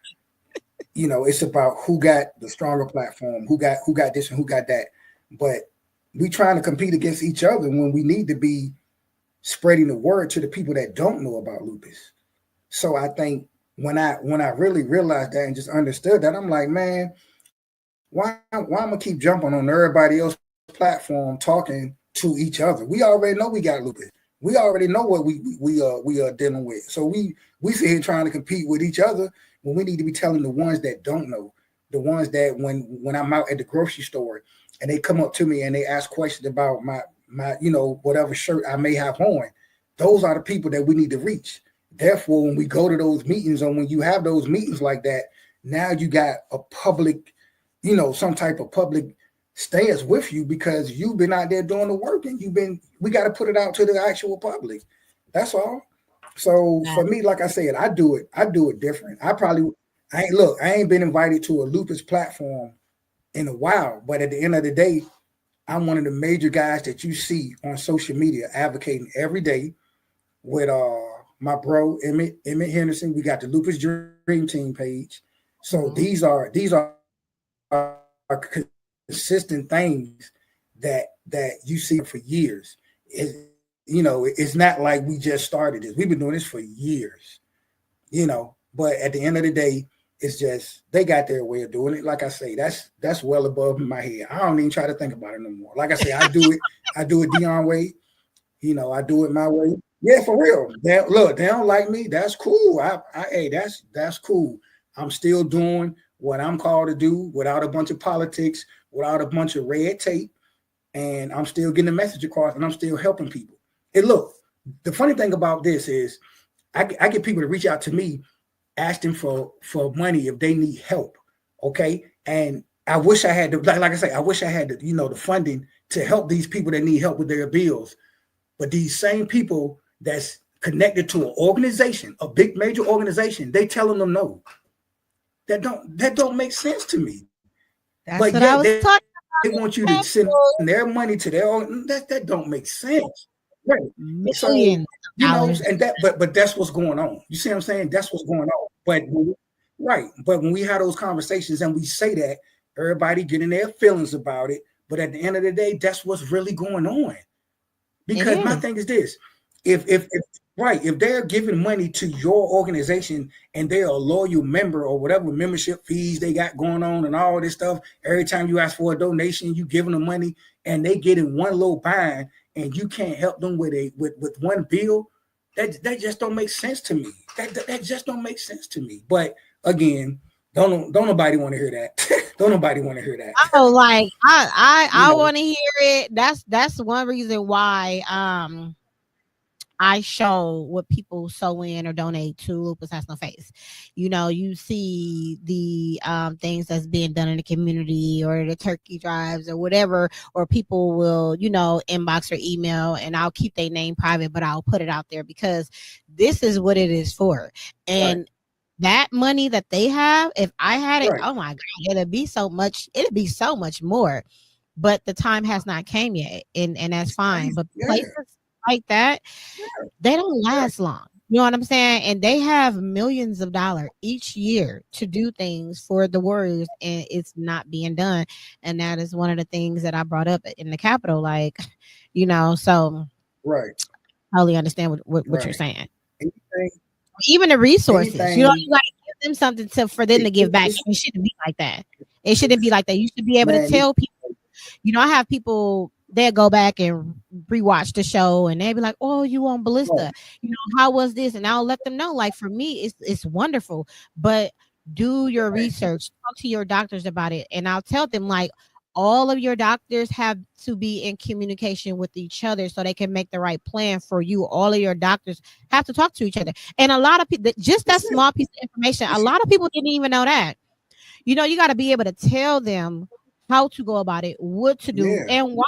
it's about who got the stronger platform, who got this and who got that. But we trying to compete against each other when we need to be spreading the word to the people that don't know about lupus. So I think when I really realized that and just understood that, I'm like, man, why I'm gonna keep jumping on everybody else's platform talking to each other? We already know we got lupus. We already know what we are dealing with. So we sit here trying to compete with each other when we need to be telling the ones that don't know, the ones that when I'm out at the grocery store and they come up to me and they ask questions about my whatever shirt I may have on, those are the people that we need to reach. Therefore, when we go to those meetings, or when you have those meetings like that, now you got a public, some type of public stance with you because you've been out there doing the work and we got to put it out to the actual public. That's all. So for me, like I said, I do it different. I ain't been invited to a lupus platform in a while, but at the end of the day, I'm one of the major guys that you see on social media advocating every day with my bro Emmett Henderson. We got the Lupus Dream Team page. So these are consistent things that you see for years. It's not like we just started this. We've been doing this for years. But at the end of the day, it's just they got their way of doing it. Like I say, that's well above my head. I don't even try to think about it no more. Like I say, I do it Dion way. I do it my way. Yeah, for real. They don't like me. That's cool. Hey, that's cool. I'm still doing what I'm called to do without a bunch of politics, without a bunch of red tape, and I'm still getting the message across, and I'm still helping people. And look, the funny thing about this is I get people to reach out to me asking for money if they need help. Okay. And I wish I had like I say, I wish I had the funding to help these people that need help with their bills. But these same people that's connected to an organization, a big major organization, they telling them no. That don't make sense to me. That's but what I was talking about. They want you to send their money to their own. That don't make sense. Right. Millions. So, and but that's what's going on. You see what I'm saying? That's what's going on. But when we have those conversations and we say that, everybody getting their feelings about it. But at the end of the day, that's what's really going on. Because my thing is this: if they're giving money to your organization and they're a loyal member or whatever membership fees they got going on and all this stuff, every time you ask for a donation, you giving them money and they get in one little bind and you can't help them with one bill, that just don't make sense to me. That just don't make sense to me. But again, don't nobody want to hear that. Don't nobody want to hear that. Oh, like I want to hear it. That's one reason why I show what people sew in or donate to Lupus Has No Face. You see the things that's being done in the community or the turkey drives or whatever, or people will, inbox or email, and I'll keep their name private, but I'll put it out there because this is what it is for. Right. And that money that they have, if I had it, Right. oh my God, it'd be so much more. But the time has not came yet, and that's It's fine. crazy. But Yeah. places like that, they don't Right. last long. You know what I'm saying? And they have millions of dollars each year to do things for the Warriors, and it's not being done. And that is one of the things that I brought up in the Capitol. Like, so Right. I totally understand what you're Right. saying. Anything. Even the resources, you Anything. got to give them something for them to give back. It shouldn't be like that. It shouldn't be like that. You should be able to Man. tell people. I have people, they'll go back and rewatch the show and they'll be like, oh, you on Ballista. How was this? And I'll let them know. Like, for me, it's wonderful. But do your research, talk to your doctors about it. And I'll tell them, like, all of your doctors have to be in communication with each other so they can make the right plan for you. All of your doctors have to talk to each other. And a lot of people, just that small piece of information, a lot of people didn't even know that. You got to be able to tell them how to go about it, what to do, and why.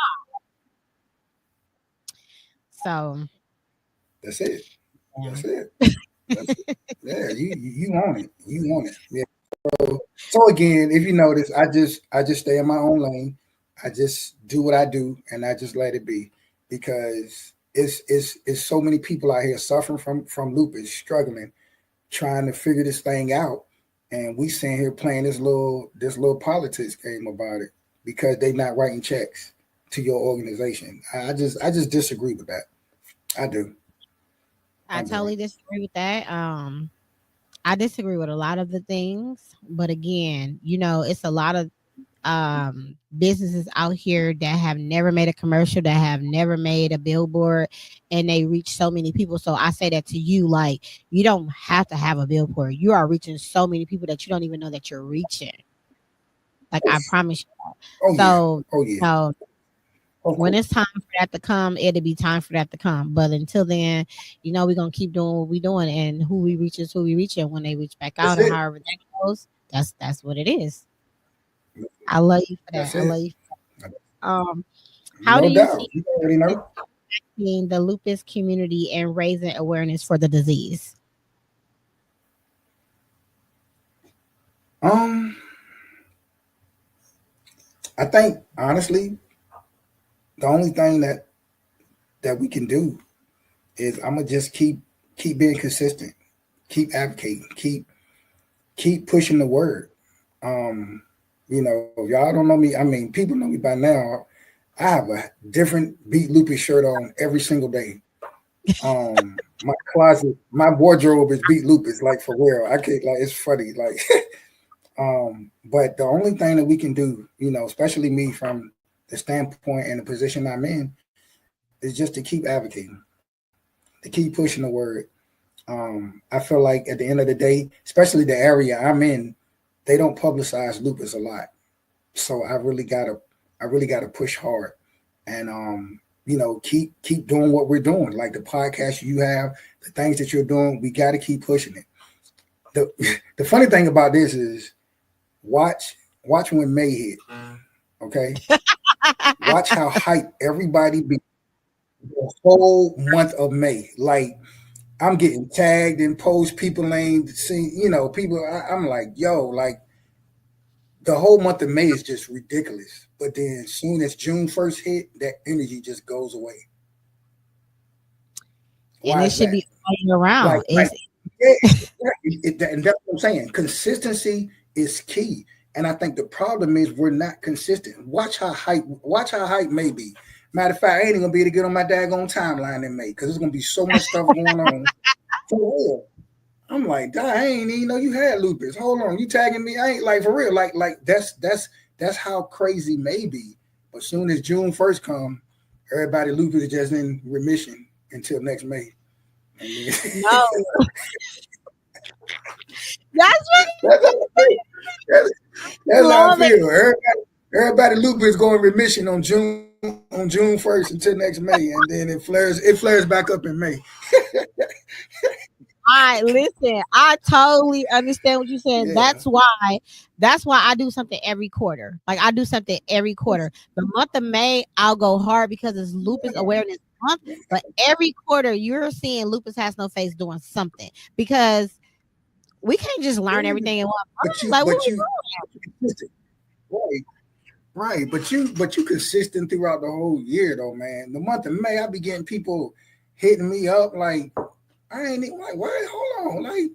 So that's it. That's it. Yeah, you want it. You want it. Yeah. So again, if you notice, I just stay in my own lane. I just do what I do, and I just let it be, because it's so many people out here suffering from lupus, struggling, trying to figure this thing out, and we sitting here playing this little politics game about it because they not writing checks to your organization. I just disagree with that. I do. I totally disagree with that. I disagree with a lot of the things, but again, it's a lot of businesses out here that have never made a commercial, that have never made a billboard, and they reach so many people. So I say that to you, like, you don't have to have a billboard. You are reaching so many people that you don't even know that you're reaching. Like, I promise you. So, when it's time for that to come, it'll be time for that to come. But until then, we're gonna keep doing what we're doing, and who we reach is who we reach. And when they reach back out, and however that goes, that's what it is. I love you for that. I love you for that. How do you see You already know. the lupus community and raising awareness for the disease? I think honestly, the only thing that we can do is I'm gonna just keep being consistent, keep advocating, keep pushing the word. If y'all don't know me, I mean, people know me by now. I have a different Beat Lupus shirt on every single day. My closet, my wardrobe is Beat Lupus, like, for real. I can't, like, it's funny, like. But the only thing that we can do, especially me from the standpoint and the position I'm in, is just to keep advocating, to keep pushing the word. I feel like at the end of the day, especially the area I'm in, they don't publicize lupus a lot. So I really gotta push hard and keep doing what we're doing. Like the podcast you have, the things that you're doing, we gotta keep pushing it. The funny thing about this is watch when May hit. Okay. Watch how hyped everybody be the whole month of May. Like, I'm getting tagged in posts, people ain't seeing, people. I'm like, yo, like, the whole month of May is just ridiculous. But then as soon as June 1st hit, that energy just goes away. And it should be all year round. And that's what I'm saying. Consistency is key. And I think the problem is we're not consistent. Watch how hype May be. Matter of fact, I ain't even gonna be able to get on my daggone timeline in May because there's gonna be so much stuff going on. For real. I'm like, I ain't even know you had lupus. Hold on, you tagging me? I ain't, like, for real. Like that's how crazy May be. But soon as June 1st come, everybody lupus is just in remission until next May. No. That's how I feel. Everybody lupus is going remission on June on June 1st until next May, and then it flares back up in May. I listen. I totally understand what you're saying. Yeah. That's why I do something every quarter. Like I do something every quarter. The month of May, I'll go hard because it's Lupus Awareness Month. But every quarter, you're seeing Lupus Has No Face doing something because we can't just learn Yeah. everything in one But month. you Like what but we you consistent. Right. Right. But you consistent throughout the whole year though, man. The month of May, I be getting people hitting me up like I ain't even like, what? Hold on. Like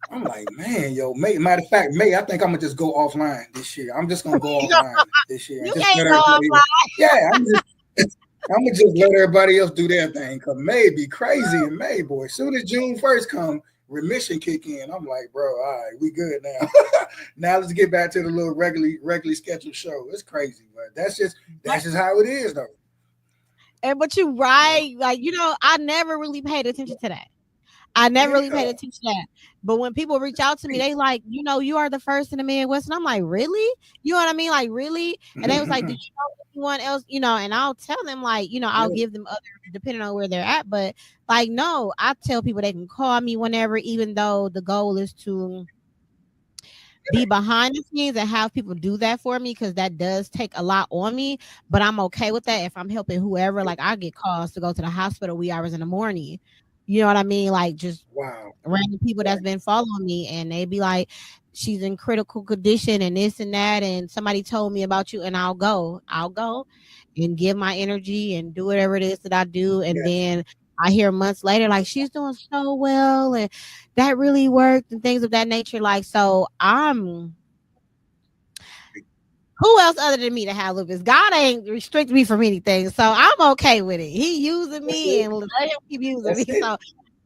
I'm like, man, yo, May. Matter of fact, May, I think I'm gonna just go offline this year. I'm just gonna go doing? offline this year and You just can't let go everybody. offline. Yeah, I'm gonna just let everybody else do their thing. Cause May be crazy in May, boy. As soon as June 1st come, remission kick in. I'm like, bro, all right, we good now. Now let's get back to the little regularly scheduled show. It's crazy, but that's just how it is, though. And but you right, like I never really paid attention to that. I never really paid Yeah, attention to that. But when people reach out to me, they like, you are the first in the Midwest. And I'm like, really? You know what I mean? Like, really? And they was like, do you know anyone else? And I'll tell them, like, I'll yeah, give them other, depending on where they're at. But like, no, I tell people they can call me whenever, even though the goal is to be behind the scenes and have people do that for me because that does take a lot on me. But I'm okay with that if I'm helping whoever. Like, I get calls to go to the hospital wee hours in the morning. You know what I mean? Like, just wow, random people that's right, been following me and they be like, she's in critical condition and this and that, and somebody told me about you, and I'll go and give my energy and do whatever it is that I do. And yes, then I hear months later like she's doing so well and that really worked and things of that nature. Like, so I'm who else other than me to have lupus? God ain't restrict me from anything, so I'm okay with it. He using that's me it, and let him keep using that's me, it, so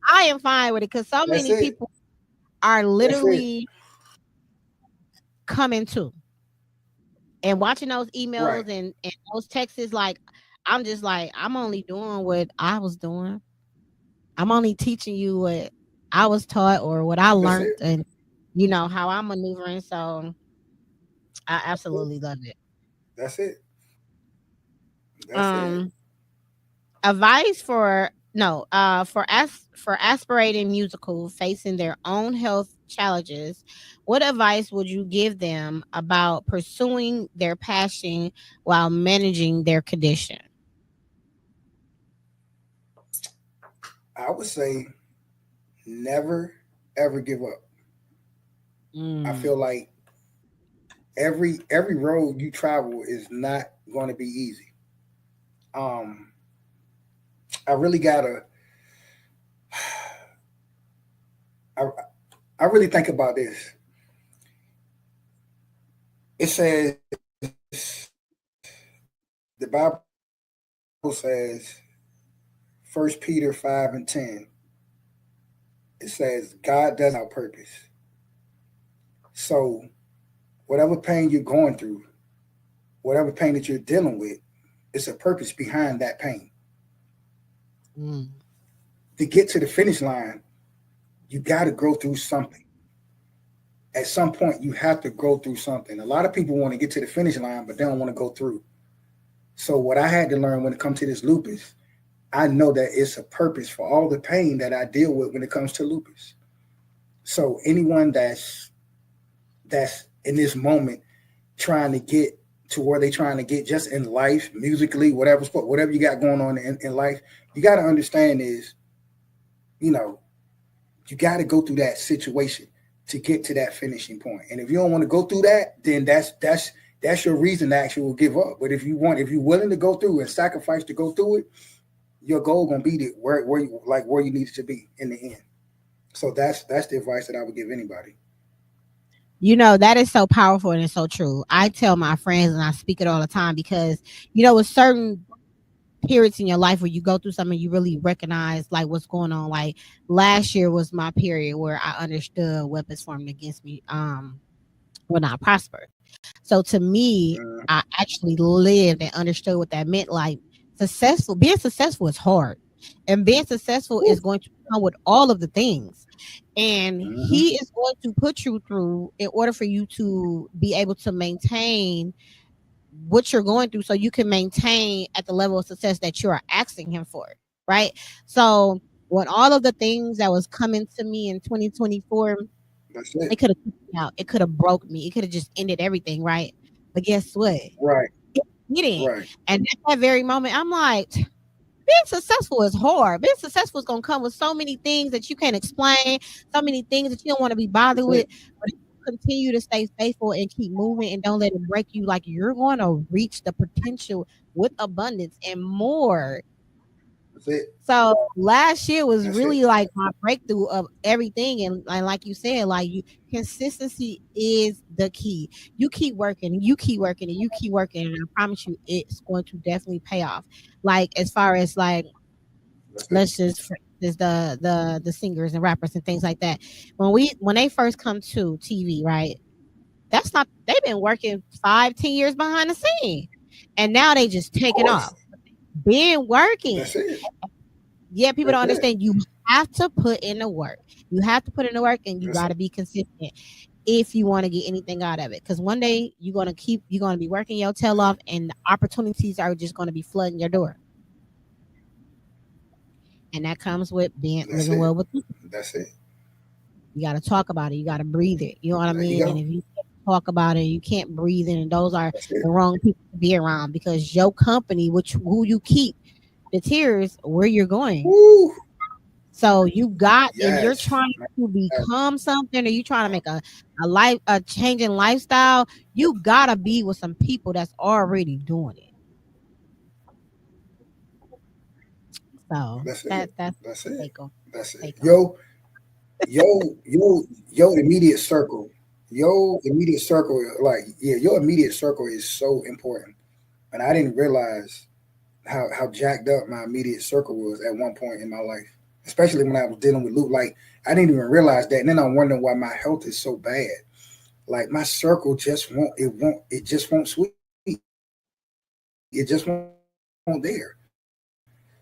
I am fine with it because so that's many it, people are that's it, literally coming to and watching those right. emails and those texts. Like, I'm just like, I'm only doing what I was doing. I'm only teaching you what I was taught or what I That's learned it, and how I'm maneuvering. So I that's it, absolutely love it. that's it, that's it. Um advice for no for aspirating musical facing their own health challenges, what advice would you give them about pursuing their passion while managing their condition? I would say never ever give up. I Mm, feel like every road you travel is not going to be easy. Um, I really gotta. I, I really think about this. It says the Bible says 1 Peter 5:10. It says God does our purpose. So whatever pain you're going through, whatever pain that you're dealing with, it's a purpose behind that pain. mm, To get to the finish line, you got to go through something. At some point, you have to go through something. A lot of people want to get to the finish line, but they don't want to go through. So what I had to learn when it comes to this lupus, I know that it's a purpose for all the pain that I deal with when it comes to lupus. So anyone that's in this moment trying to get to where they trying to get just in life, musically, whatever you got going on in life, you got to understand is, you know, you got to go through that situation to get to that finishing point. And if you don't want to go through that, then that's your reason to actually give up. But if you're willing to go through and sacrifice to go through it, your goal gonna be where you need it to be in the end. So that's the advice that I would give anybody. that is so powerful and it's so true. I tell my friends and I speak it all the time because with certain periods in your life where you go through something, you really recognize like what's going on. Like last year was my period where I understood weapons formed against me will not prosper. So to me, Uh, I actually lived and understood what that meant. Like being successful is hard, and being successful is going to come with all of the things. And mm-hmm. he is going to put you through in order for you to be able to maintain what you're going through so you can maintain at the level of success that you are asking him for, right? So when all of the things that was coming to me in 2024, That's it. it could have took me out. It could have broke me. It could have just ended everything, right? But guess what? Right. It didn't. Right. And at that very moment, I'm like, being successful is hard. Being successful is gonna come with so many things that you can't explain, so many things that you don't want to be bothered That's with. it. But if you continue to stay faithful and keep moving and don't let it break you, like you're gonna reach the potential with abundance and more. That's it. So last year was That's it. really like my breakthrough of everything. And like you said, like you consistency is the key. You keep working and you keep working and you keep working. And I promise you it's going to definitely pay off. Like as far as like That's it. let's just for instance, the singers and rappers and things like that. When they first come to TV, right? That's not they've been working 5, 10 years behind the scene. And now they just Of taking course. off. Been working. That's it. Yeah, people don't That's it. understand. You have to put in the work. You have to put in the work and you That's gotta it. be consistent if you want to get anything out of it. Because one day you're gonna be working your tail off and the opportunities are just gonna be flooding your door. And that comes with being That's living it. well with people. That's it. You got to talk about it. You got to breathe it. You know what I There you mean? And go. if you can't talk about it, you can't breathe it. And those are That's it. the wrong people to be around because your company, which who you keep, determines where you're going. Woo. So you got if you're Yes. trying to become something or you trying to make a change in lifestyle, you gotta be with some people that's already doing it. So That's it. that's That's my it. take on That's it. take on it. Yo, immediate circle. Your immediate circle, like, yeah, your immediate circle is so important. And I didn't realize how jacked up my immediate circle was at one point in my life, especially when I was dealing with Luke. Like, I didn't even realize that. And then I'm wondering why my health is so bad. Like, my circle just it just won't sweet. It just won't there.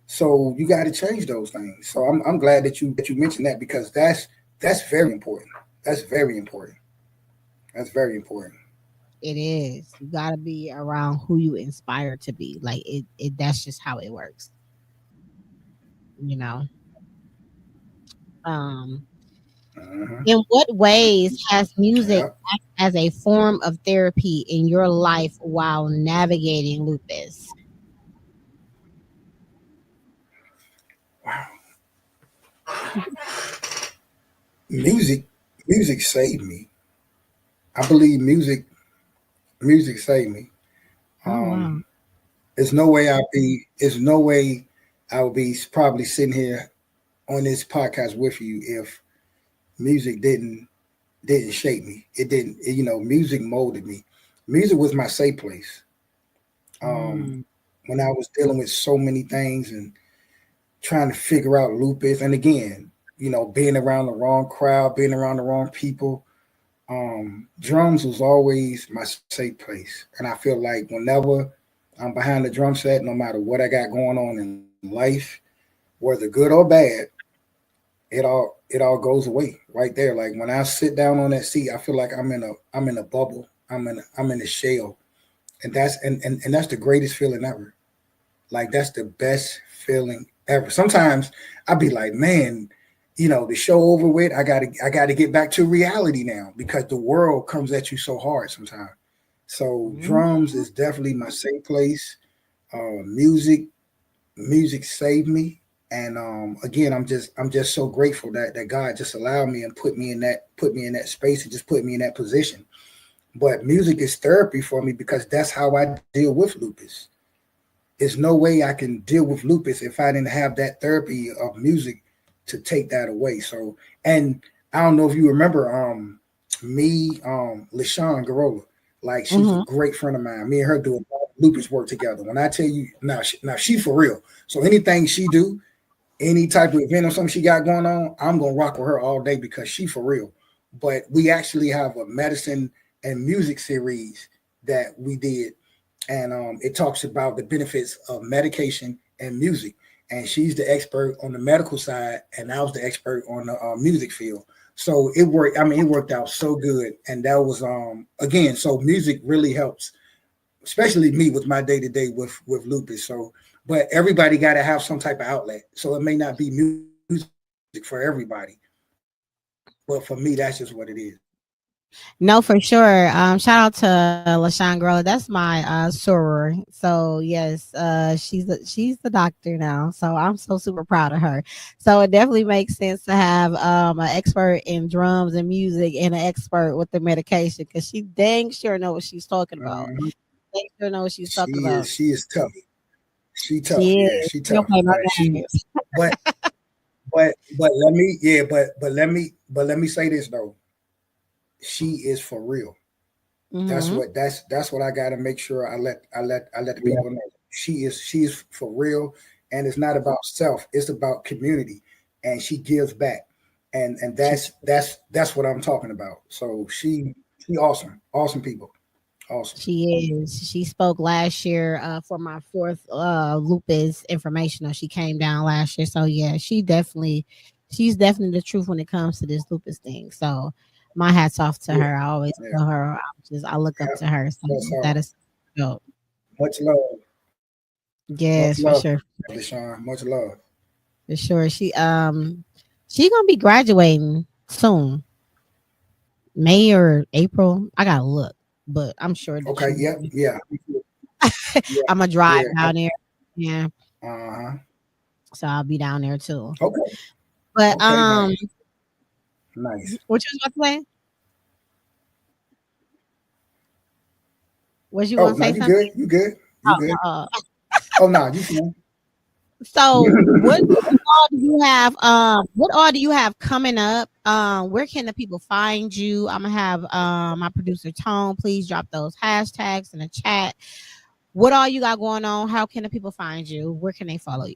So you got to change those things. So I'm glad that you mentioned that because that's very important. That's very important. That's very important. It is. You gotta be around who you inspire to be. Like it that's just how it works, you know. Um Uh-huh. in what ways has music Yeah. act as a form of therapy in your life while navigating lupus? Wow. Music, music saved me. I believe music saved me. Oh wow. Um, there's no way there's no way I would be probably sitting here on this podcast with you if music didn't shape me. It didn't. Music molded me. Music was my safe place. Um, Mm, when I was dealing with so many things and trying to figure out lupus, and again, being around the wrong crowd, being around the wrong people. Drums was always my safe place, and I feel like whenever I'm behind the drum set, no matter what I got going on in life, whether good or bad, it all goes away right there. Like when I sit down on that seat, I feel like I'm in a bubble. I'm in a shell, and that's the greatest feeling ever. Like that's the best feeling ever. Sometimes I'd be like, man, the show over with. I gotta get back to reality now because the world comes at you so hard sometimes. So mm, drums is definitely my safe place. Music saved me, and again, I'm just so grateful that God just allowed me and put me in that space and just put me in that position. But music is therapy for me because that's how I deal with lupus. There's no way I can deal with lupus if I didn't have that therapy of music to take that away. So, and I don't know if you remember, LaShawn Garola, like she's a mhm. great friend of mine. Me and her do a lot of lupus work together. When I tell you now she for real. So anything she do, any type of event or something she got going on, I'm gonna rock with her all day because she for real. But we actually have a medicine and music series that we did, and it talks about the benefits of medication and music. And she's the expert on the medical side, and I was the expert on the music field. So it worked. I mean, it worked out so good, and that was again. So music really helps. especially me with my day to day with lupus. So, but everybody got to have some type of outlet. So it may not be music for everybody, but for me, that's just what it is. No, for sure. Shout out to LaShawn Grow. That's my soror. So yes, she's the doctor now. So I'm so super proud of her. So it definitely makes sense to have an expert in drums and music and an expert with the medication because she dang sure know what she's talking about. Mhm. Dang sure know what she's She talking about. is. She is tough. She tough. She Yeah, is. she She don't tough. play no But she, games. but but let me, yeah, but let me say this though. She is for real. Mm-hmm. That's what I got to make sure I let the people know. She is for real, and it's not about self. It's about community, and she gives back, and that's what I'm talking about. So she awesome, awesome people, awesome. She is. She spoke last year for my fourth lupus informational. She came down last year. So yeah, she's definitely the truth when it comes to this lupus thing. So my hats off to Yeah, her. I always yeah. tell her I look up Yeah. to her. So That's that all. is dope. Much love, much Yes, for love, sure. Deshaun. Much love. For sure. She gonna be graduating soon. May or April. I gotta look, but I'm sure that Okay. she will Yep. be. Yeah. Yeah. I'm gonna drive Yeah. down there. Yeah. Uh huh. So I'll be down there too. Okay. But Okay. Nice. Nice. what you was about to say? Was you Oh gonna no, say you something? good. You good. You Oh, good. uh, Oh no, you fine. so what all do you have? What all do you have coming up? Where can the people find you? I'm gonna have my producer Tone. Please drop those hashtags in the chat. What all you got going on? How can the people find you? Where can they follow you?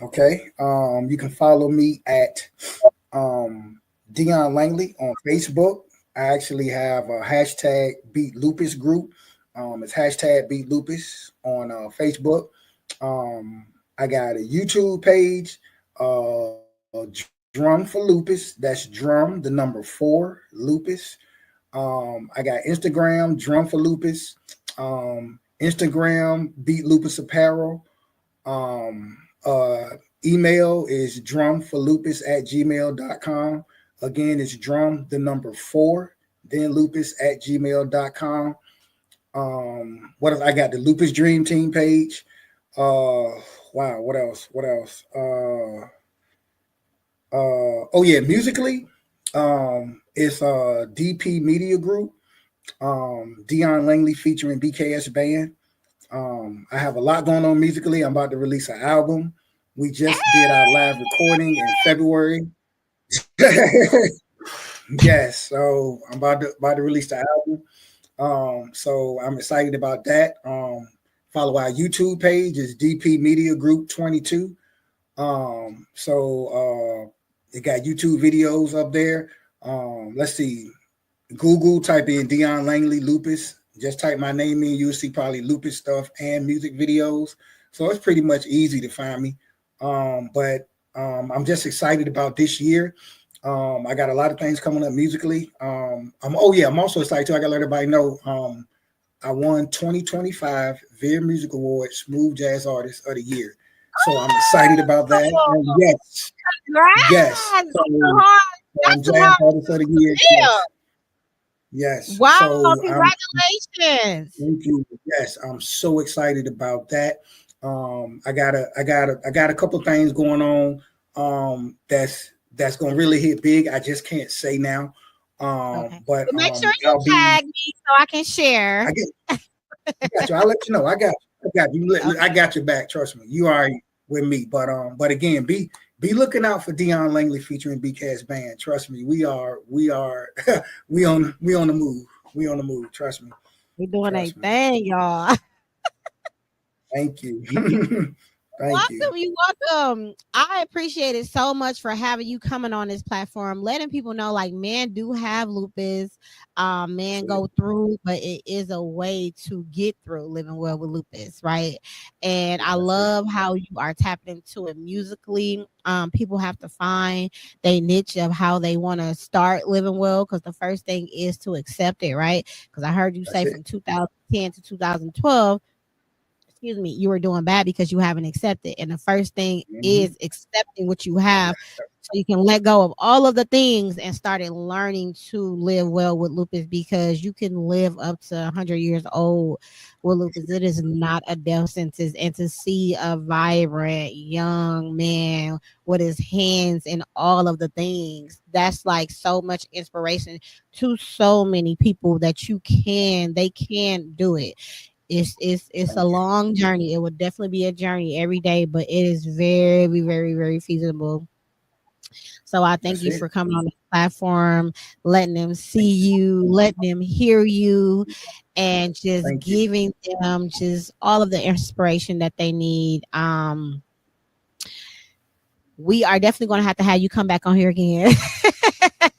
Okay. You can follow me at Dion Langley on Facebook. I actually have a hashtag Beat Lupus group. It's hashtag Beat Lupus on Facebook. I got a YouTube page, Drum for Lupus. That's drum, the number 4 Lupus. I got Instagram, Drum for Lupus. Instagram, Beat Lupus Apparel. Um, uh, Email is drumforlupus@gmail.com. Again, it's drum, the number 4, then lupus@gmail.com. What else? I got the Lupus Dream Team page. Wow, what else? What else? Oh yeah, musically, it's DP Media Group, Dion Langley featuring BKS Band. I have a lot going on musically. I'm about to release an album. We just did our live recording in February. Yes, so I'm about to release the album. So I'm excited about that. Follow our YouTube page is DP Media Group 22. It got YouTube videos up there. Let's see. Google, type in Dion Langley Lupus. Just type my name in. You'll see probably Lupus stuff and music videos. So it's pretty much easy to find me. But I'm just excited about this year. I got a lot of things coming up musically. I'm also excited too. I got to let everybody know. I won 2025 Veer Music Award Smooth Jazz Artist of the Year. So I'm excited about that. And yes, yes. Congrats! So, That's a Jazz hard Artist of the Year. deal. Yes. Yes. Wow! So Congratulations. thank you. Yes, I'm so excited about that. I got a couple things going on. That's gonna really hit big. I just can't say now. Okay, But but make sure you I'll be. tag me so I can share. I get. I got you. I'll let you know. I got you. I Okay. got your back. Trust me. You are with me. But again, be looking out for Dion Langley featuring BK's band. Trust me. We are we on the move. We on the move. Trust me. We doing a Trust me. thing, y'all. Thank you. Thank you. Welcome, you welcome. I appreciate it so much for having you coming on this platform, letting people know like men do have lupus, men go through, but it is a way to get through living well with lupus, right? And I That's it. love how you are tapping into it musically. People have to find their niche of how they want to start living well, because the first thing is to accept it, right? Because I heard you That's say it. from 2010 to 2012, excuse me, you were doing bad because you haven't accepted. And the first thing Hmm. is accepting what you have so you can let go of all of the things and started learning to live well with lupus, because you can live up to 100 years old with lupus. It is not a death sentence. And to see a vibrant young man with his hands in all of the things, that's like so much inspiration to so many people that they can do it. It's a Thank you. long journey. It would definitely be a journey every day, but it is very, very, very feasible. So I thank That's you it. for coming on the platform, letting them see you, letting them hear you, and just Thank you. giving them just all of the inspiration that they need. We are definitely going to have you come back on here again.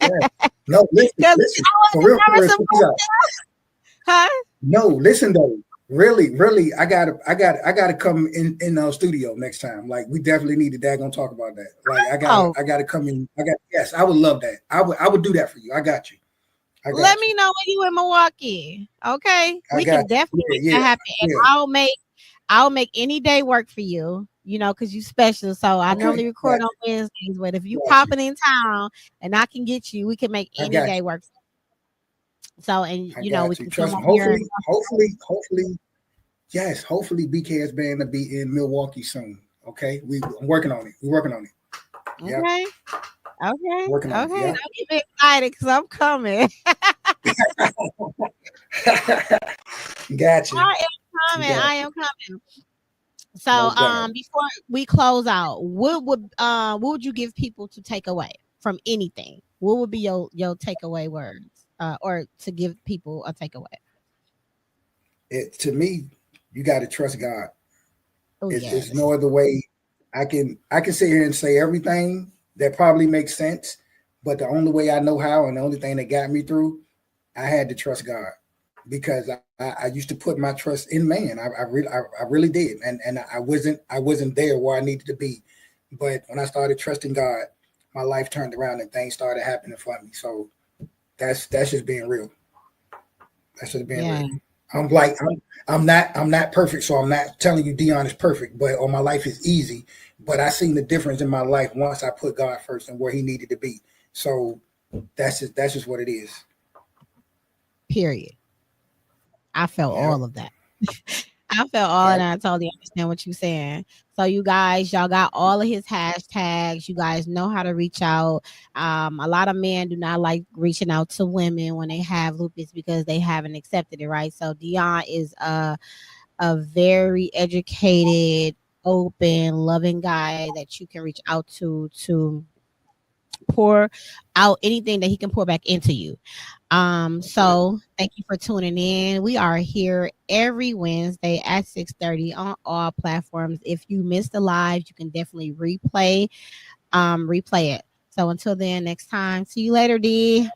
Yeah. No, listen, Because listen. I want For to real, for cover real. some Check this out. huh? No, listen though. Really, really, I gotta come in the studio next time. Like we definitely need to daggone talk about that. Like Oh, I gotta come in. Yes, I would love that. I would do that for you. I got you. I let got you. me know when you in Milwaukee. Okay, I we got can definitely you. make Yeah, that yeah, happen, and yeah. I'll make any day work for you. You know, because you special. So I Okay, normally record got on Wednesdays, but if you got you. popping in town and I can get you, we can make I any got day you. work. So, and I we got you. can come Trust me. on here. Hopefully, yes. Hopefully, BK's band will be in Milwaukee soon. Okay, I'm working on it. We're working on it. Yep, Okay, okay, working on it. okay. Yep. Don't get me excited because I'm coming. Got you. I am coming. Got I you. am coming. So, No doubt. before we close out, what would you give people to take away from anything? What would be your takeaway words, or to give people a takeaway? To me, you got to trust God. Oh It's no yes, other way. I can sit here and say everything that probably makes sense, but the only way I know how and the only thing that got me through, I had to trust God because I used to put my trust in man. I really did, and I wasn't there where I needed to be. But when I started trusting God, my life turned around and things started happening for me. So that's just being real. That's just being yeah. real. I'm not perfect, so I'm not telling you Dion is perfect, but or my life is easy. But I seen the difference in my life once I put God first and where He needed to be. So that's just what it is. Period. I felt all Yep. of that. I felt all, and Yep. I totally understand what you're saying. So you guys, y'all got all of his hashtags. You guys know how to reach out. A lot of men do not like reaching out to women when they have lupus because they haven't accepted it, right? So Dion is a very educated, open, loving guy that you can reach out to pour out anything that he can pour back into you. That's it. So thank you for tuning in. We are here every Wednesday at 6:30 on all platforms. If you missed the live, you can definitely replay it. So until then, next time. See you later, D.